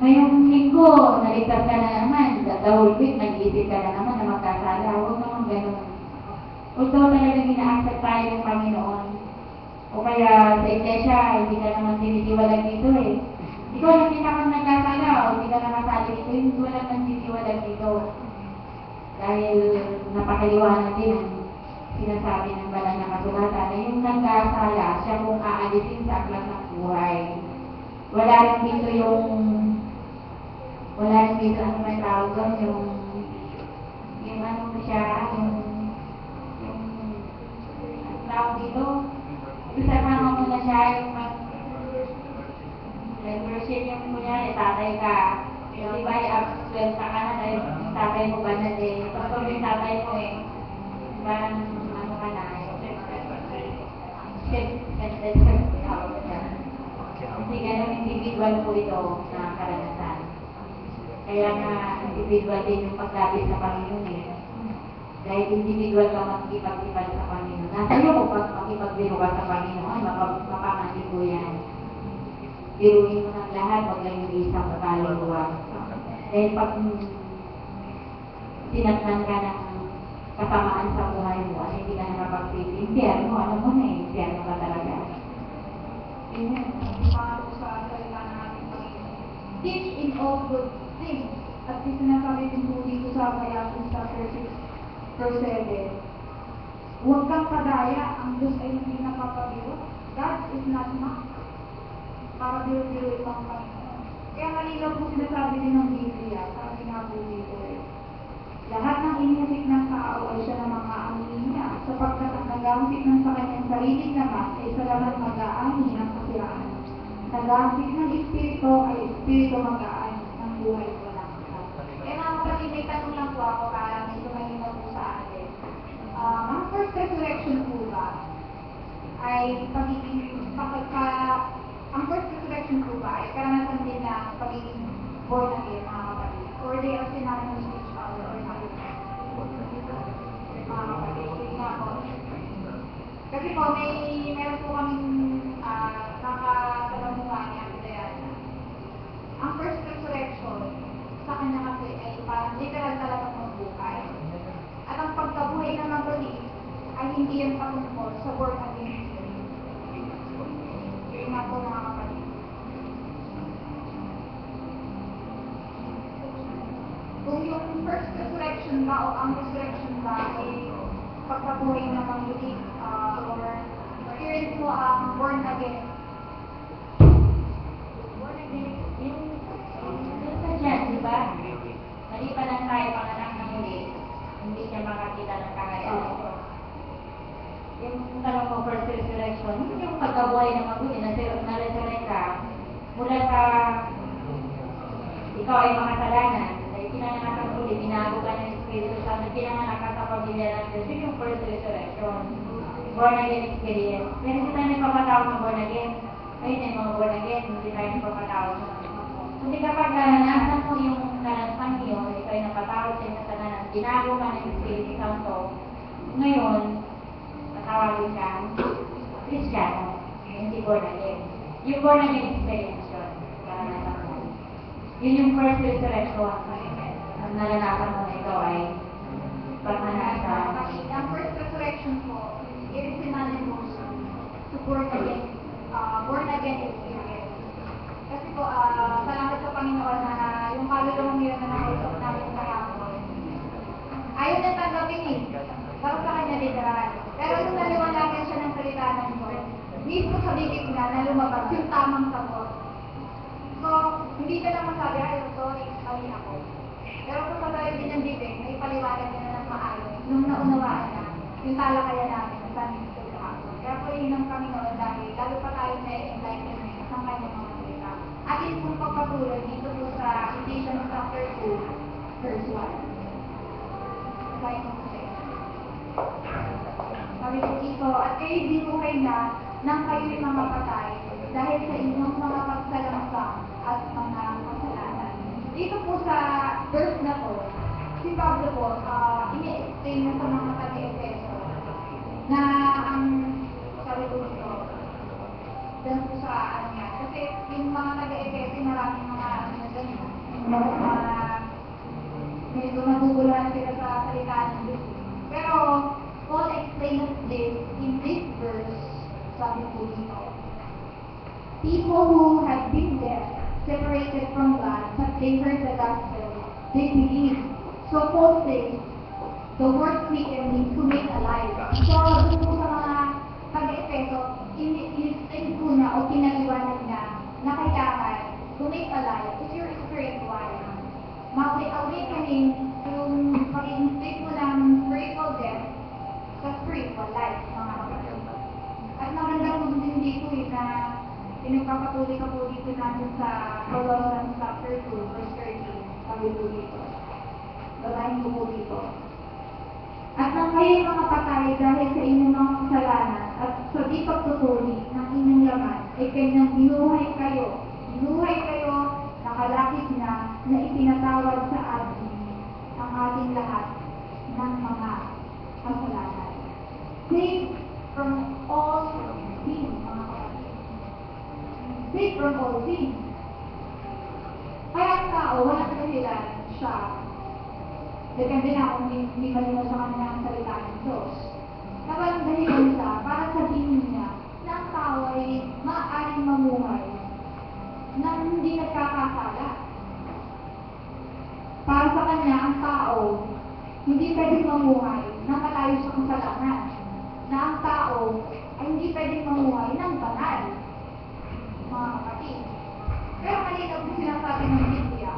Ngayong linggo, naligtas ka na naman. The whole week, nag-iisip ka na naman na magkasala. Huwag naman ganun. Huwag daw talagang ina-accept tayo ng Panginoon. O kaya sa iglesia, hindi ka naman tinitiwalag dito eh. Ikaw nakita kang nagkasala o hindi ka nakasali dito, hindi wala nang tinitiwalag dito. Dahil napakaliwanag din ang sinasabi ng banal na kasulatan na yung nagkasala, siya kung aalisin sa aklat ng buhay. Wala rin dito ano may tawag doon, yung ano mo siya, yung tawag dito, isasama mo na siya, yung like-worship yung kunya, tatay ka, di ba, i-absent ka na dahil yung tatay mo ba na din, pag yung tatay mo parang ano ka na, kasi ganun individual po ito na karanasan. Kaya nga individual din yung paglapit sa Panginoon eh. Dahil individual ka makikipag-ipag sa Panginoon. Nasa iyo kung makipag-biro ka sa Panginoon, mapamati po yan. Biruin mo ng lahat, wag lang yung isang kaluluwa. Dahil pag sinatnan ka ng kasamaan sa buhay mo at hindi ka nakapag-faith, impyerno, ano mo na eh, impyerno ka talaga. Amen. Pangako sa salita ng ating Panginoon. Teach in all good things. At sinasabi din po dito sa Galatians chapter 6, verse 7. Huwag kang padaya, ang Diyos ay hindi napapabiro. God is not mocked. Para biro-biro itong Panginoon. Kaya malinaw po sinasabi din ng Biblia, sabi nga po dito lahat ng inihasik ng tao ay siya na mag-aaminin niya, sapagkat ang nag-aamsik ng sa kanyang sarili naman ay sa laman mag-aani ng kasiraan. Nag-aamsik ng Espiritu ay Espiritu mag-aani ng buhay ko lang. Kaya mga kapatid, may tanong lang po ako para medyo malinaw po sa atin. Ang first resurrection po ba ay ang first resurrection po ba ay karanasan din na pagiging born again, mga kapatid? Or they are synonymous with each other or not? Mga kapatid, sige nga po. Kasi po, meron po kaming nakatalamuhan ni Ate Diana. Ang first resurrection, sa kanya kasi ay parang literal talagang magbuhay. At ang pagkabuhay na mabalik ay hindi yan patungkol sa born again. Sige nga po mga kapatid. Kung yung first resurrection ba o ang resurrection ba ay pagkabuhay na mabalik or experience mo ang born again. Born again, yung sa dyan, di ba? Maliban lang tayo panganak na muli, hindi siya makakita ng kakayanan. Yung tanong mo, first resurrection, yung pagkabuhay na mabuti, na-resurrect ka, mula sa ikaw ay makasalanan, dahil pinanganak ka muli, binago ka ng Espiritu Santo, pinanganak ka sa pamilya ng Diyos, yun yung first resurrection. Born again experience. Pero hindi tayo nagpapatawag ng born again. Ayun yung mga born again, hindi tayo nagpapatawag ng Kundi kapag naranasan mo yung karanasan yun, ikaw ay napatawag sa kasalanan, binago ka ng Espiritu Santo, ngayon, patawagin ka, Kristiyano, hindi born again. Yung born again experience yun, karanasan mo. Yun yung first resurrection, ang naranasan mo na ikaw ay pagmanasa. Ang first resurrection po, it is synonymous to born again experience. Kasi po, salamat sa Panginoon na yung kaluluwang nila na nakausap namin sa hapon. Ayaw na tanggapin eh. Parang sa kanya literal. Pero nung naliwanagan siya ng salita ng Diyos, mismo sa bibig niya na lumabas yung tamang sagot. So, hindi ka lang masabi, ay, sorry, mali ako. Pero kung sa sarili din ng bibig, may paliwanag niya na ng maayos nung naunawaan na yung talakayan namin sa San Miguel kahapon. Kaya po yun ang kami noon dahil lalo pa tayo na enlightenment sa kanyang mga salita. At yun pong pagpatuloy dito po sa Ephesians chapter 2, verse 1. Slide mo po siya. Sabi po dito, at kayo dinuhay na nang kayo'y mga patay dahil sa inyong mga pagsalamsang at mga kasalanan. Dito po sa verse na to, si Pablo po, ini-explain na sa mga taga-Efeso na ang sabi ko dito, dahil po sa ano yan. Kasi yung mga taga-Efeso, maraming mga ano na dyan, medyo naguguluhan sila sa salita ng Diyos. Pero, Paul explains this in this verse, sabi po dito. People who had been dead, separated from God, but they heard the gospel, they believed. So Paul says, the word quickened means to make alive. So, dun po sa mga taga-Efeso, in-explain po na o pinaliwanag na kailangan to make alive is your spiritual. Ma-awakening yung pag-i-inflict mo ng spiritual death sa spiritual life, mga kapatid. At maganda po din dito na pinagpapatuloy ka po dito natin sa Colossians chapter 2, verse 13. Sabi po dito. Babahin ko po dito. At nang kayo mga patay dahil sa inyong mga kasalanan at sa di pagtutuli ng inyong laman ay kanyang binuhay kayo. Binuhay kayo, nakalakip na ipinatawad sa atin ang ating lahat ng mga kasalanan. Saved from all sin, mga kapatid. Saved from all sin. Kaya ang tao, walang dahilan siya. Depende na kung hindi malinaw sa kanya ang salita ng Diyos. Na walang dahilan siya para sabihin niya na ang tao ay maaaring mamuhay na hindi nagkakasala. Para sa kanya, ang tao hindi pwedeng mamuhay ng malayo sa kasalanan. Na ang tao ay hindi pwedeng mamuhay ng banal. Mga kapatid. Pero malinaw po sinasabi ng Biblia.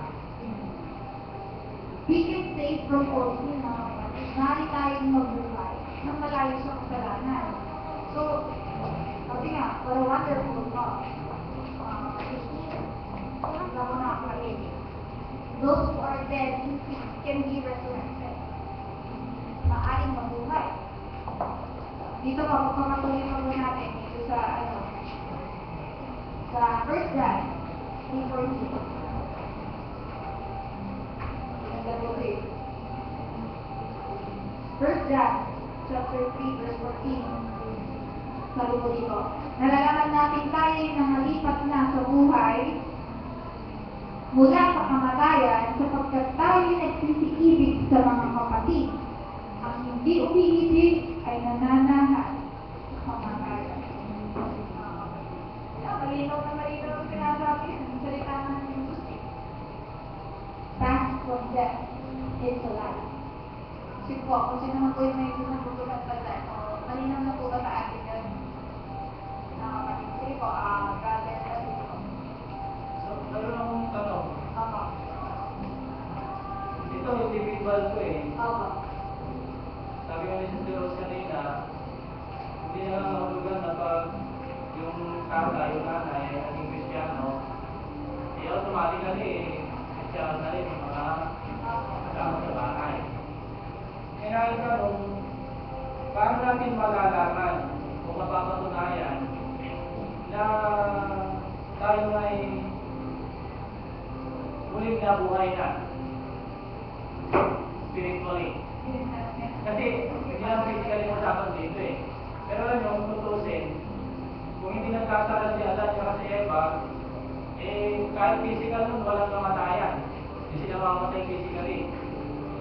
We can save from all sin, mga kapatid. Nari tayong mabuhay ng malayo sa kasalanan. So, sabi nga, what a wonderful God. Those who are dead in sin can be resurrected. Maaring mabuhay. Dito pa, magpapatuloy pa po natin dito sa, sa 1 John 3:14. First John, chapter 3, verse 14. Sabi ko dito, nalalaman natin tayo na malipat na sa buhay mula sa kamatayan sapagkat tayo nagsisiibig sa mga kapatid. Ang hindi umiibig ay nananahan sa kamatayan. Malinaw na malinaw ang sinasabi ng salita ng Diyos. Pass from death into life. Kasi po, kung sino man po yung may gusto nagugulat pa dyan, malinaw na po ba sa atin yun? Nakapatid. Sige po, brother, kasi po. So, meron akong tanong. Opo. Ito, individual ko eh. Opo. Sabi ko ni Sister Rose kanina, hindi na lang mahulugan na pag yung tatay, yung nanay, naging Kristiyano, automatically, Kristiyano na rin yung mga kasama sa bahay. Kaya tanong, paano natin malalaman kung mapapatunayan na tayo ay muling nabuhay na spiritually? Kasi hindi lang physically yung usapan dito eh. Pero alam nyo, kung tutusin, kung hindi nagkasala si Adan at si Eva, eh kahit physical nun, walang kamatayan. Hindi sila mamamatay physically.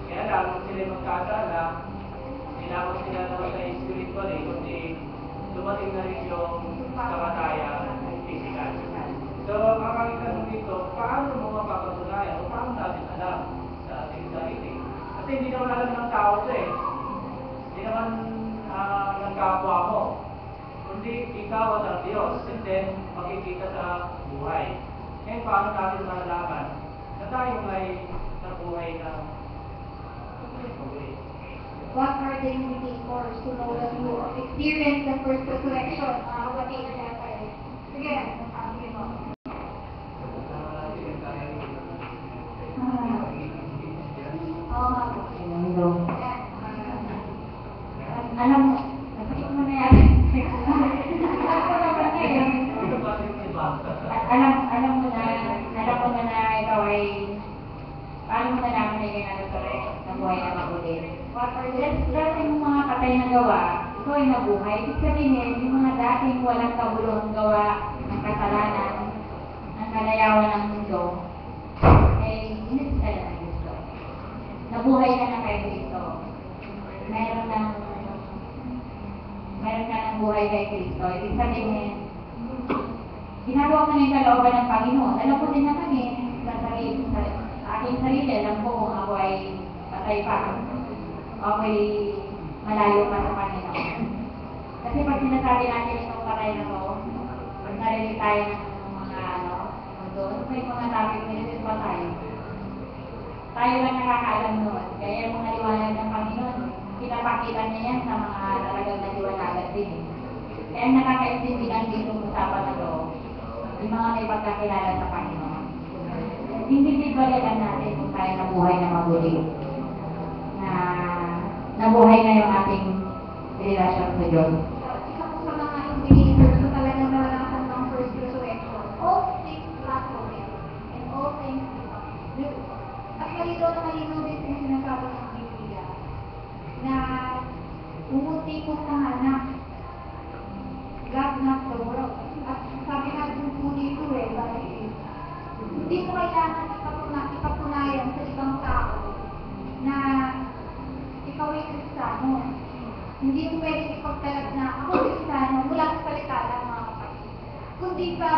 Kaya lang, kung sila magkasala, tinawag sila namatay spiritually, kundi dumating na rin yung kamatayan physical. So, ang aking tanong dito, paano mo mapapatunayan o paano natin alam sa ating sarili? Kasi hindi naman alam ng tao ito eh. Hindi naman ng kapwa mo, kundi ikaw at ang Diyos, and then makikita sa buhay. Ngayon, paano natin malalaman na tayo ay nabuhay na mabuhay? What are the indicators to know that you experience the first resurrection? What is that? Sige, sabi mo. Alam mo, nakikita mo na yan. Alam mo na ikaw ay, paano mo nalaman na ikaw na buhay na mabulit? Dati yung mga patay na gawa, ikaw ay nabuhay. Ibig sabihin, yung mga dating walang kabulong gawa ng kasalanan, ng kalayawan ng mundo, ay inisala ng Kristo. Nabuhay ka na kay Kristo. Meron ka ng buhay kay Kristo. Ibig sabihin, ginagawa ko na yung kalooban ng Panginoon. Alam ko din na kami, sa aking sarili, alam ko kung ako ay patay pa. Ako ay malayo pa sa Panginoon. Kasi pag sinasabi natin itong patay na to, pag narinig tayo ng mga mundo, may mga topic na ito patay. Tayo lang nakakaalam noon. Kaya yung mga liwanag ng Panginoon, pinapakita niya yan sa mga talagang naliwanagan din. Kaya nakakaintindihan dito sa usapan na to, yung mga may pagkakilala sa Panginoon. Individualitan natin kung tayo nabuhay na mabuti. Na nabuhay na yung ating relasyon sa Diyos. Isa po sa mga indicators na talagang naranasan ng first resurrection. All things pass away, and all things become new. At malinaw na malinaw din yung sinasabi ng Biblia na umuti kong nahanap. God not the world. At sabi natin po dito hindi mo kailangan ipatunayan sa ibang tao na ikaw ay Kristiyano. Hindi mo pwedeng ipagtalag na ako Kristiyano mula sa salita lang mga kapatid. Kundi sa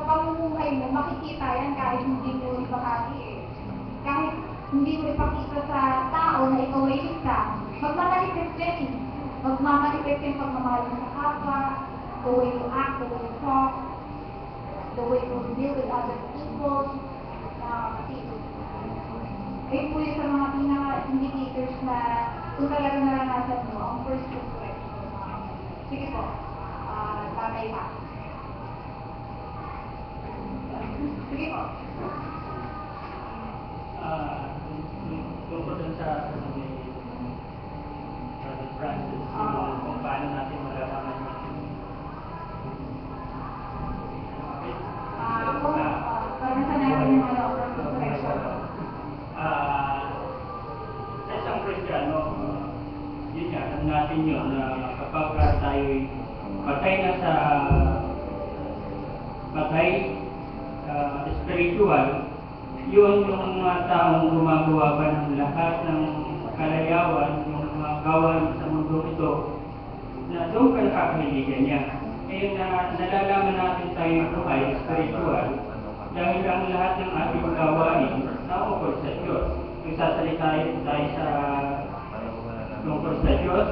pamumuhay mo, makikita yan kahit hindi mo ibahagi Kahit hindi mo ipakita sa tao na ikaw ay Kristiyano, magmamanifest yan Magmamanifest yung pagmamahal mo sa kapwa, the way you act, the way you talk, the way you deal with other people, ayun po yung sa mga pinaka-indicators na kung talaga naranasan mo ang first resurrection. Sige po, tatay pa. Sige po. Tungkol dun sa Brother Francis, kung paano natin malalaman Parang sa namin yung first resurrection. Sa isang Kristiyano, yun nga, alam natin yun na kapag tayo'y patay na sa spiritual, yun yung mga taong gumagawa pa ng lahat ng kalayawan, yung mga gawain sa mundo ito, na doon ka nakakahiligan niya. Ngayon na nalalaman natin tayo buhay spiritual, dahil ang lahat ng ating gawain na-offer sa Diyos. Nagsasalita tayo sa tungkol sa Diyos,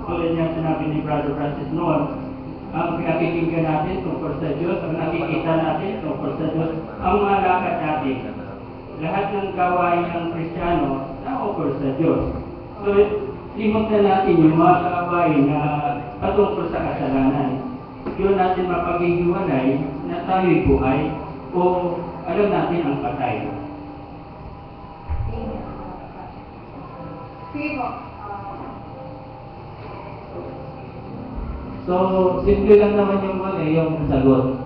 tulad niya sinabi ni Brother Francis noon, ang pinakikinggan natin tungkol sa Diyos, ang nakikita natin tungkol sa Diyos, ang mga lakad natin. Lahat ng gawain ng Kristiyano na-offer sa Diyos. So, limot na natin yung mga gawain na patungkol sa kasalanan. Yun natin mapaghihiwalay na tayo'y buhay o alam natin ang patay. Sige po. So, simple lang naman yung sagot.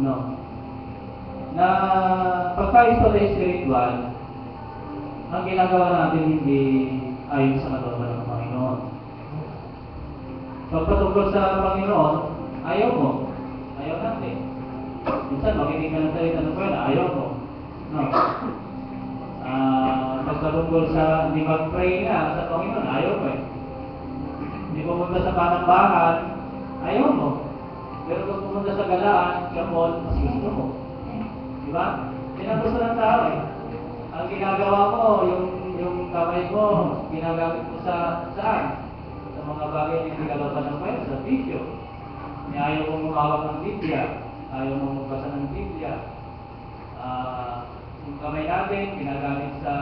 No? Na pag tayo sa spiritual, ang ginagawa natin hindi ayon sa kalooban ng Panginoon. Pagpatungkol sa Panginoon, ayaw mo. Ayaw natin. Minsan, makinig ka ng salita ng Panginoon, ayaw mo. No? Pagpatungkol sa hindi mag-pray na sa Panginoon, ayaw mo Hindi pumunta sa panambahan, ayaw mo. Pero kung pumunta sa galaan, kapon, mas gusto mo. Diba? Yan ang gusto ng tao Ang ginagawa mo, yung kamay mo, ginagamit mo sa saan? Sa mga bagay na hindi kalautan ng Panginoon, sa video. Ayaw mong umawak ng Biblia, ayaw mong magbasa ng Biblia. Yung kamay natin, ginagamit sa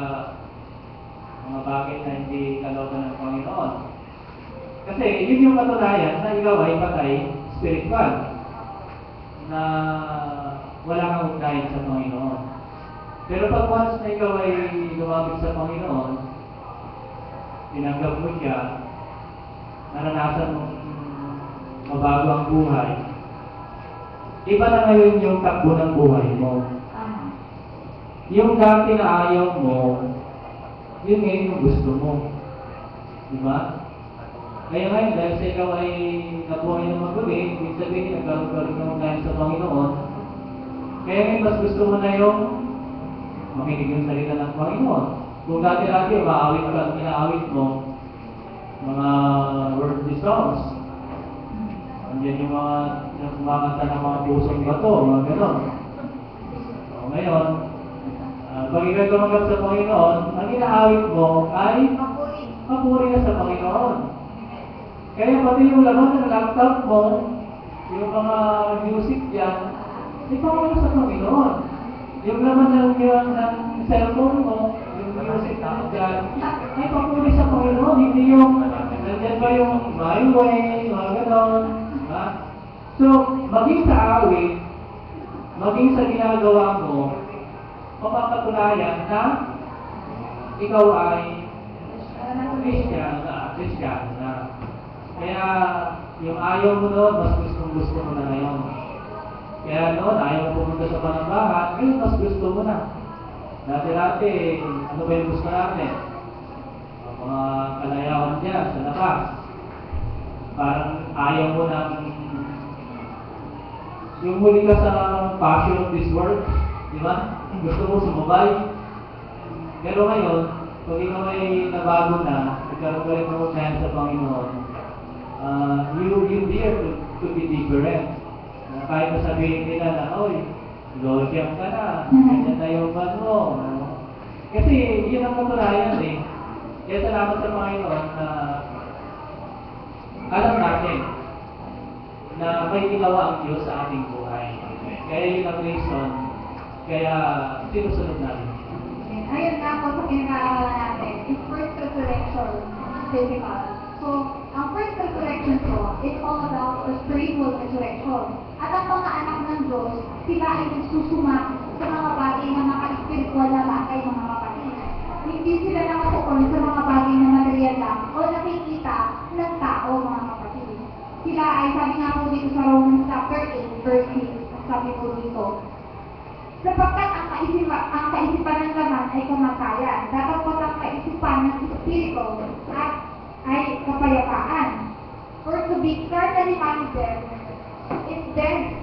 mga bagay na hindi kalautan ng Panginoon. Kasi yun yung katunayan na ikaw ay patay spiritual, na wala kang ugnayan sa Panginoon. Pero pag once na ikaw ay lumapit sa Panginoon, tinanggap mo siya, naranasan mo mabago ang buhay, iba na ngayon yung takbo ng buhay mo. Yung dati na ayaw mo, yun ngayon yung gusto mo. Diba? Kaya ngayon, dahil sa ikaw ay nabuhay ng magabi, ibig sabihin, nagkaroon ng ugnayan sa Panginoon, kaya ngayon mas gusto mo na yung makinig yung salita ng Panginoon. Kung dati-dati, maawit ka at inaawit mo, mga worldly songs, andiyan yung mga kumakanta ng mga pusong bato, mga gano'n. So, ngayon, pag ikaw tumanggap sa Panginoon, ang inaawit mo ay papuri na sa Panginoon. Kaya pati yung laman ng laptop mo, yung mga music dyan, ipapuri sa Panginoon. Yung laman ng cellphone mo, yung music na dyan, ay papuri sa Panginoon. Hindi yung, nandyan ba yung my way, mga gano'n. So, maging sa awit, maging sa ginagawa mo, mapapatunayan na ikaw ay Christian na. Kaya, yung ayaw mo noon, mas gusto mo na ngayon. Kaya noon, ayaw mo pumunta sa panambahan, ngayon mas gusto mo na. Dati-dati, ano ba yung gusto natin? Mga kalayawan dyan sa labas. Parang ayaw mo ng yung huli ka sa passion of this world, di ba? Gusto mo sumabay. Pero ngayon, pag ikaw ay nabago na, nagkaroon ka rin ng ugnayan sa Panginoon, you dare to be different. Kahit na sabihin nila na, oy, Lordjam ka na, ganyan na yung ban mo. Kasi yun ang katunayan eh. Kaya salamat sa Panginoon na alam natin na may ginawa ang Diyos sa ating buhay. Kaya yun ang reason, kaya sinusunod natin. Ayun nga po sa pinag-aaralan natin, is first resurrection physical. So, ang first resurrection po is all about the spiritual resurrection. At ang mga anak ng Diyos, sila ay nagsusuma sa mga bagay na maka-spiritual na bagay, mga kapatid. Hindi sila nakatuon sa mga bagay na material lang o nakikita ng tao, mga kapatid. Sila ay, sabi nga po dito sa Romans chapter 8, verse 6, sabi po dito, sapagkat ang kaisipan ng laman ay kamatayan, dapat po ang kaisipan ng Espiritu ay kapayapaan. For to be carnally minded is death.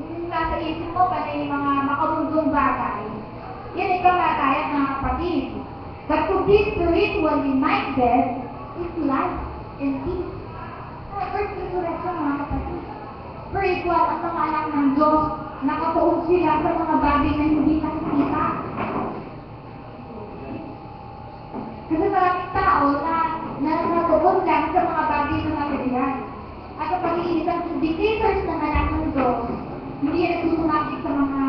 Yung nasa isip mo pa na yung mga makamundong bagay, yan ay kamatayan, mga kapatid. But to be spiritually minded is life and peace. First resurrection, mga kapatid. Spiritual ang mga anak ng Diyos, nakatuon sila sa mga bagay na hindi nakikita. Kasi maraming tao na nakatuon lang sa mga bagay na material. At ang pag-iisang indicators ng anak ng Diyos, hindi yan nagsusumapit sa mga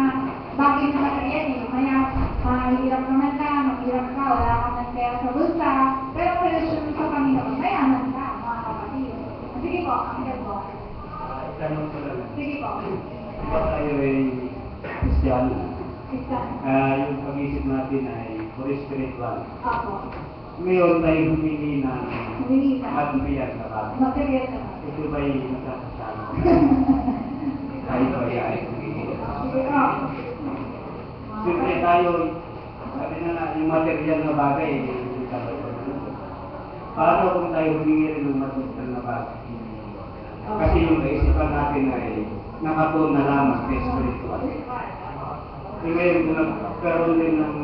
bagay na material eh. Kaya, mahirap naman ka, mahirap ka, wala ka ng pera sa bulsa, pero relasyon mo sa Panginoon, mayaman ka, mga kapatid. Sige po, ang po. Tanong ko lang. Sige po. Diba tayo ay Christian? Christian. Yung pag-isip natin ay puro spiritual. Ako. Ngayon tayo humingi ng Humingi na. material na bagay. Material na. Ito ba'y masasasama? Tayo ba ay humingi? Sige po. Siyempre tayo, sabi na nga, yung material na bagay, hindi tayo paano kung tayo humingi rin ng material na bagay? Kasi yung kaisipan natin ay nakatuon na lamang sa spiritual. Ngayon, kung nagkaroon din ng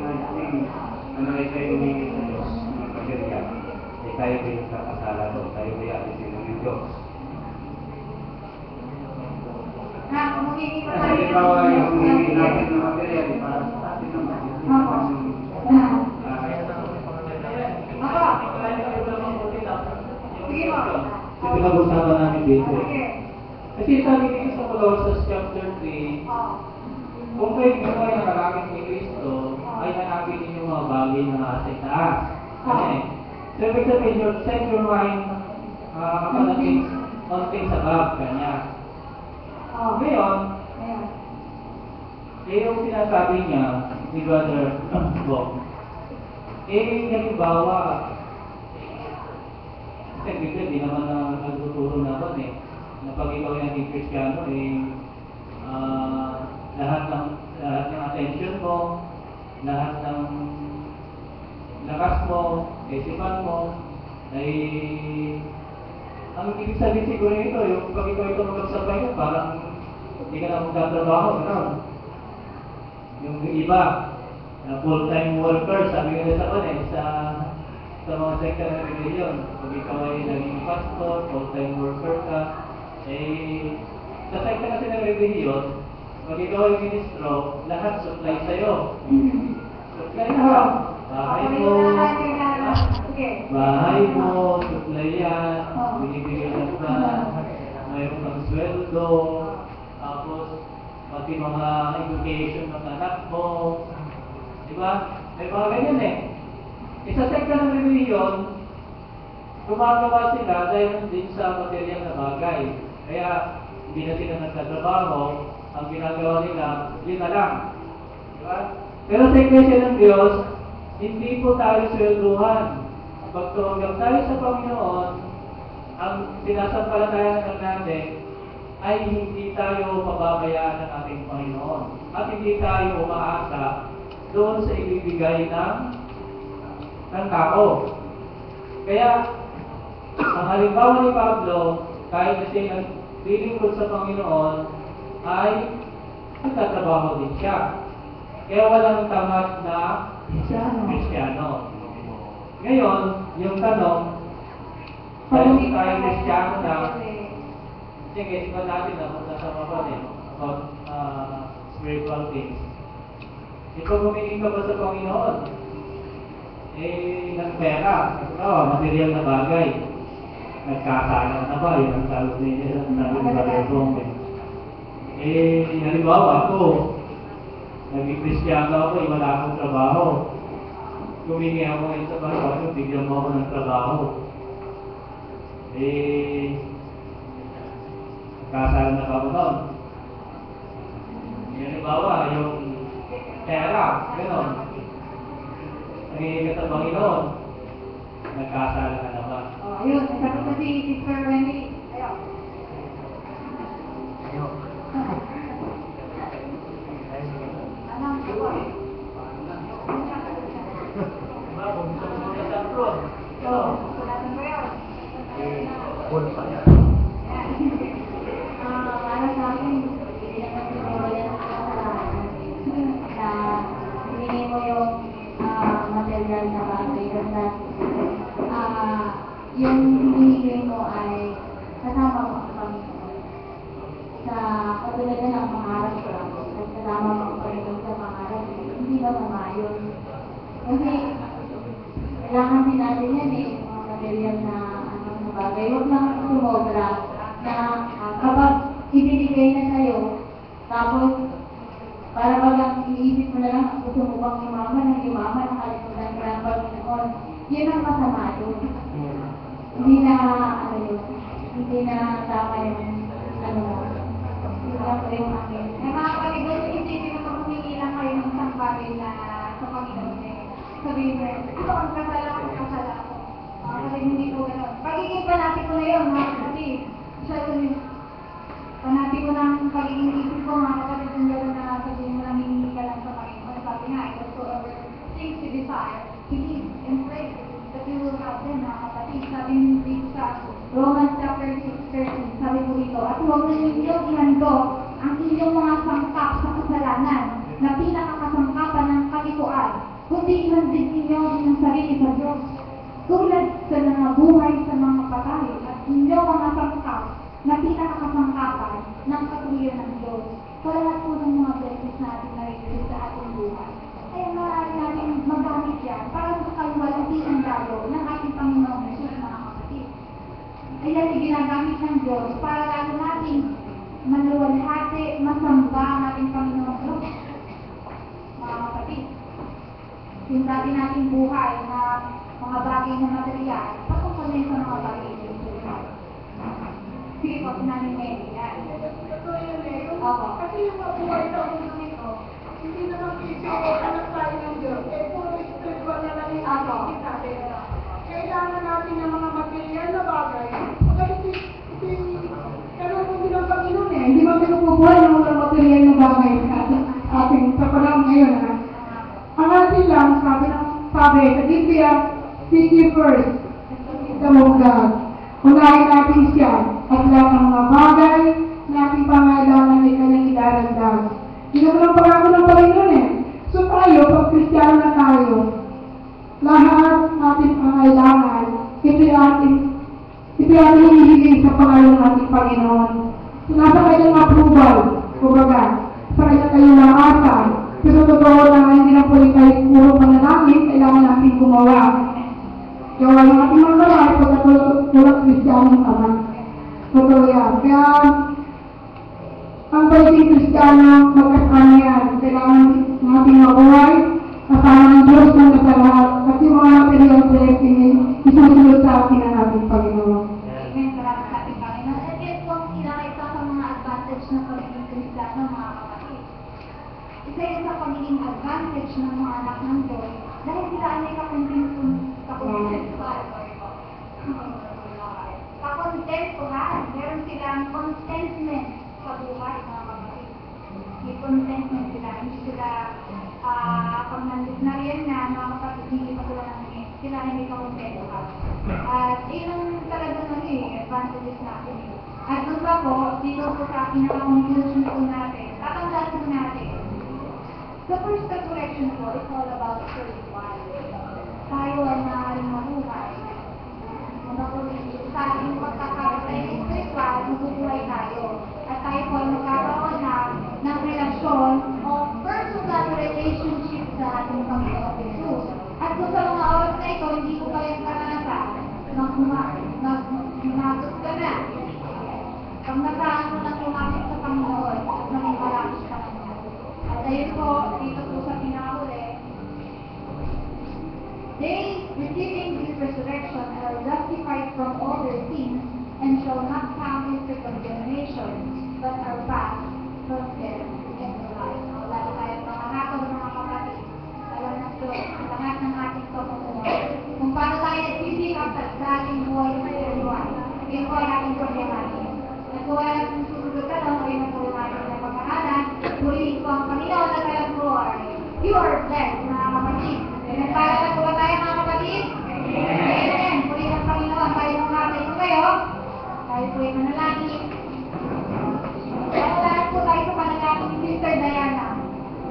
ano ay tayo humingi sa Diyos, ng material, ay tayo ba yung kakasala doon, tayo ba yung alisin ng Diyos? Humingi pa Kasi tayo. ikaw ay humingi natin ng material, para sa atin naman. Ako. Sige intervention. Yung pinag-usapan namin dito. Sige. Kasi sabi dito sa Colossians chapter 3, Oh. kung kayo ginawa yung nakalakit ni Kristo, ay hanapin ninyo mga bagay na nasa itaas. Kasi, so ibig sabihin, you set your mind on things above, kanya. Oh. Ngayon, Ayan. yung sinasabi niya ni Brother Bob, halimbawa, kasi bigla, di naman na nagtuturo naman na pag ikaw ay naging Kristiyano, lahat ng attention mo, lahat ng lakas mo, isipan mo, ay ang ibig sabihin siguro nito, yung pag ikaw ito magkasabay mo, parang hindi ka na magtatrabaho, gano'n. Yung iba, na full-time worker, sabi nga sa sa mga sekta ng religion, pag ikaw ay naging pastor, full-time worker ka, sa sekta kasi ng religion, pag ikaw ay ministro, lahat supply sa'yo. Supply lahat. Bahay mo, bahay mo, supply yan, binibigyan ng plan, mayroon kang sweldo, tapos pati mga education ng anak mo, di ba? May mga ganyan Sa sekta ng religion, gumagawa sila dahil din sa material na bagay. Kaya hindi na sila nagtatrabaho, ang ginagawa nila, yun na lang. Di ba? Pero sa Iglesia ng Diyos, hindi po tayo swelduhan. Pag tumanggap tayo sa Panginoon, ang sinasampalatayan natin ay hindi tayo pababayaan ng ating Panginoon. At hindi tayo umaasa doon sa ibibigay ng tao. Kaya, ang halimbawa ni Pablo, kahit na siya naglilingkod sa Panginoon, ay nagtatrabaho din siya. Kaya walang tamad na Kristiyano. Ngayon, yung tanong, dahil hindi tayo Kristiyano na, sige, iba natin na kung nasa mababa about spiritual things. Ikaw humingi ka ba sa Panginoon? Ng pera, material na bagay. Nagkakalang na ba? Yun ang tawag niya ng Bible. Halimbawa ako, naging Kristiyano ako, wala akong trabaho. Humingi ako ngayon sa Panginoon, bigyan mo ako ng trabaho. Nagkakalang na ba ako noon? Halimbawa, yung pera, gano'n. Nangingi ka sa Panginoon, nagkasala ka na ba? Ayun, sabi ko si Sister Wendy. Ayun. Anong sagot? Diba, kung gusto mo na sa abroad, Oo, sulatan ko yun. Full pa yan. Para sa akin, hindi naman siguro yan ang kasalanan na hiningi mo yung material na bagay kasi yung hiningi mo ay kasama mo ang Panginoon sa katulad na ng pangarap ko at kasama mo ang Panginoon sa pangarap hindi ba mamayos kasi kailangan din natin yan mga material na bagay huwag lang sumobra na kapag ibinigay na sa'yo tapos para bagang iisip mo na lang, gusto mo bang yumaman, nakalimutan mo lang Panginoon. Yun ang masama yun. Hindi na, hindi na tama yung, hindi lang ko yung akin. Mga kapatid, kung isipin mo kung humingi lang kayo ng isang bagay na sa Panginoon sabihin mo, ito ang kasala ko. Kasi hindi po gano'n. Pagiging panati ko na yun, mga kapatid. Panati ko ng pagiging isip ko, mga kapatid, kung gano'n na sabihin mo lang hihingi ka lang sa Panginoon. Sabi nga, whatsoever things you desire, believe and pray that you will have them, mga kapatid. Sabi dito sa Romans chapter 6:13, sabi po dito, at huwag na ninyong ihandog ang inyong mga sangkap sa kasalanan na pinakakasangkapan ng kalikuan, kundi ihandid ninyo ang sarili sa Diyos. Tulad sa mga buhay sa mga patay at inyong mga sangkap na pinakakasangkapan ng katulian ng Diyos. Sa lahat po ng mga blessings natin na rin sa ating buhay. Kaya maaari natin magamit yan para sa kalwalhati ang dayo ng ating Panginoong Jesus, mga kapatid. anak ng Diyos para lalo nating maluwalhati, masamba ang ating Panginoong Diyos. Mga kapatid, yung dati nating buhay na mga bagay na material, patungkol din sa mga bagay na spiritual. Sige po, sinabi niya yan. Ito yun eh. Oo. Kasi yung mabuhay sa mundo nito, hindi naman kasi anak tayo ng Diyos. Eh, puro spiritual na lang yung nakikita natin. Kailangan natin ng mga material na bagay. Kasi kanunong din ang Panginoon eh. Hindi ba pinupubuhay ng mga material na bagay sa ating sa panahon ngayon ha? Ang atin lang, sabi sa Biblia, seek ye first the kingdom of God. Unahin natin siya at lahat ng mga bagay na ating pangailangan ay kanyang idaragdag. Hindi naman ang pangako ng Panginoon eh. So tayo, pag Kristiyano na tayo, lahat natin pangailangan, ito ating hihigin sa pangalan ng ating Panginoon. So, nasa kanyang approval, kumbaga, sa kanyang asa. Pero totoo na hindi na po tayo puro panalangin, kailangan natin gumawa. Kaya yung ating mga gawa, pagkatulad Kristiyano naman. Totoo yan. Kaya, ang pagiging Kristiyano, magkasama yan. Kailangan natin mabuhay, kasama ng Diyos ng kasalahat. At yung mga material blessing, isusunod sa atin ang ating Panginoon. Amen. Salamat sa ating Panginoon. At yan po ang kinakita sa mga advantage ng pagiging Kristiyano, mga kapatid. Isa yun sa pagiging advantage ng mga anak ng Diyos dahil sila ay may kakontentuhan. Meron silang contentment sa buhay, mga kapatid. May contentment sila. Hindi sila pag nariyan na, mga kapatid, hindi pa sila namin. Sila ay may kakontentuhan. At yun talaga advantages natin. At doon pa po, dito po sa pinaka-conclusion po natin, tatandaan po natin. The first resurrection po is all about spiritual. Tayo ay maaaring mabuhay. Sa ating pagkakaroon ng spiritual, mabubuhay tayo. At tayo po ay magkakaroon ng relasyon o personal relationship sa ating Panginoon Jesus. At kung sa mga oras na ito, hindi ko kayo karanasan, gumagot ka na. Pag nasaan mo na kumapit sa Panginoon, maging malapit ka na. At ayun po, dito po sa pinakahuli, they, receiving this resurrection, are justified from all their sins and shall not come into condemnation, but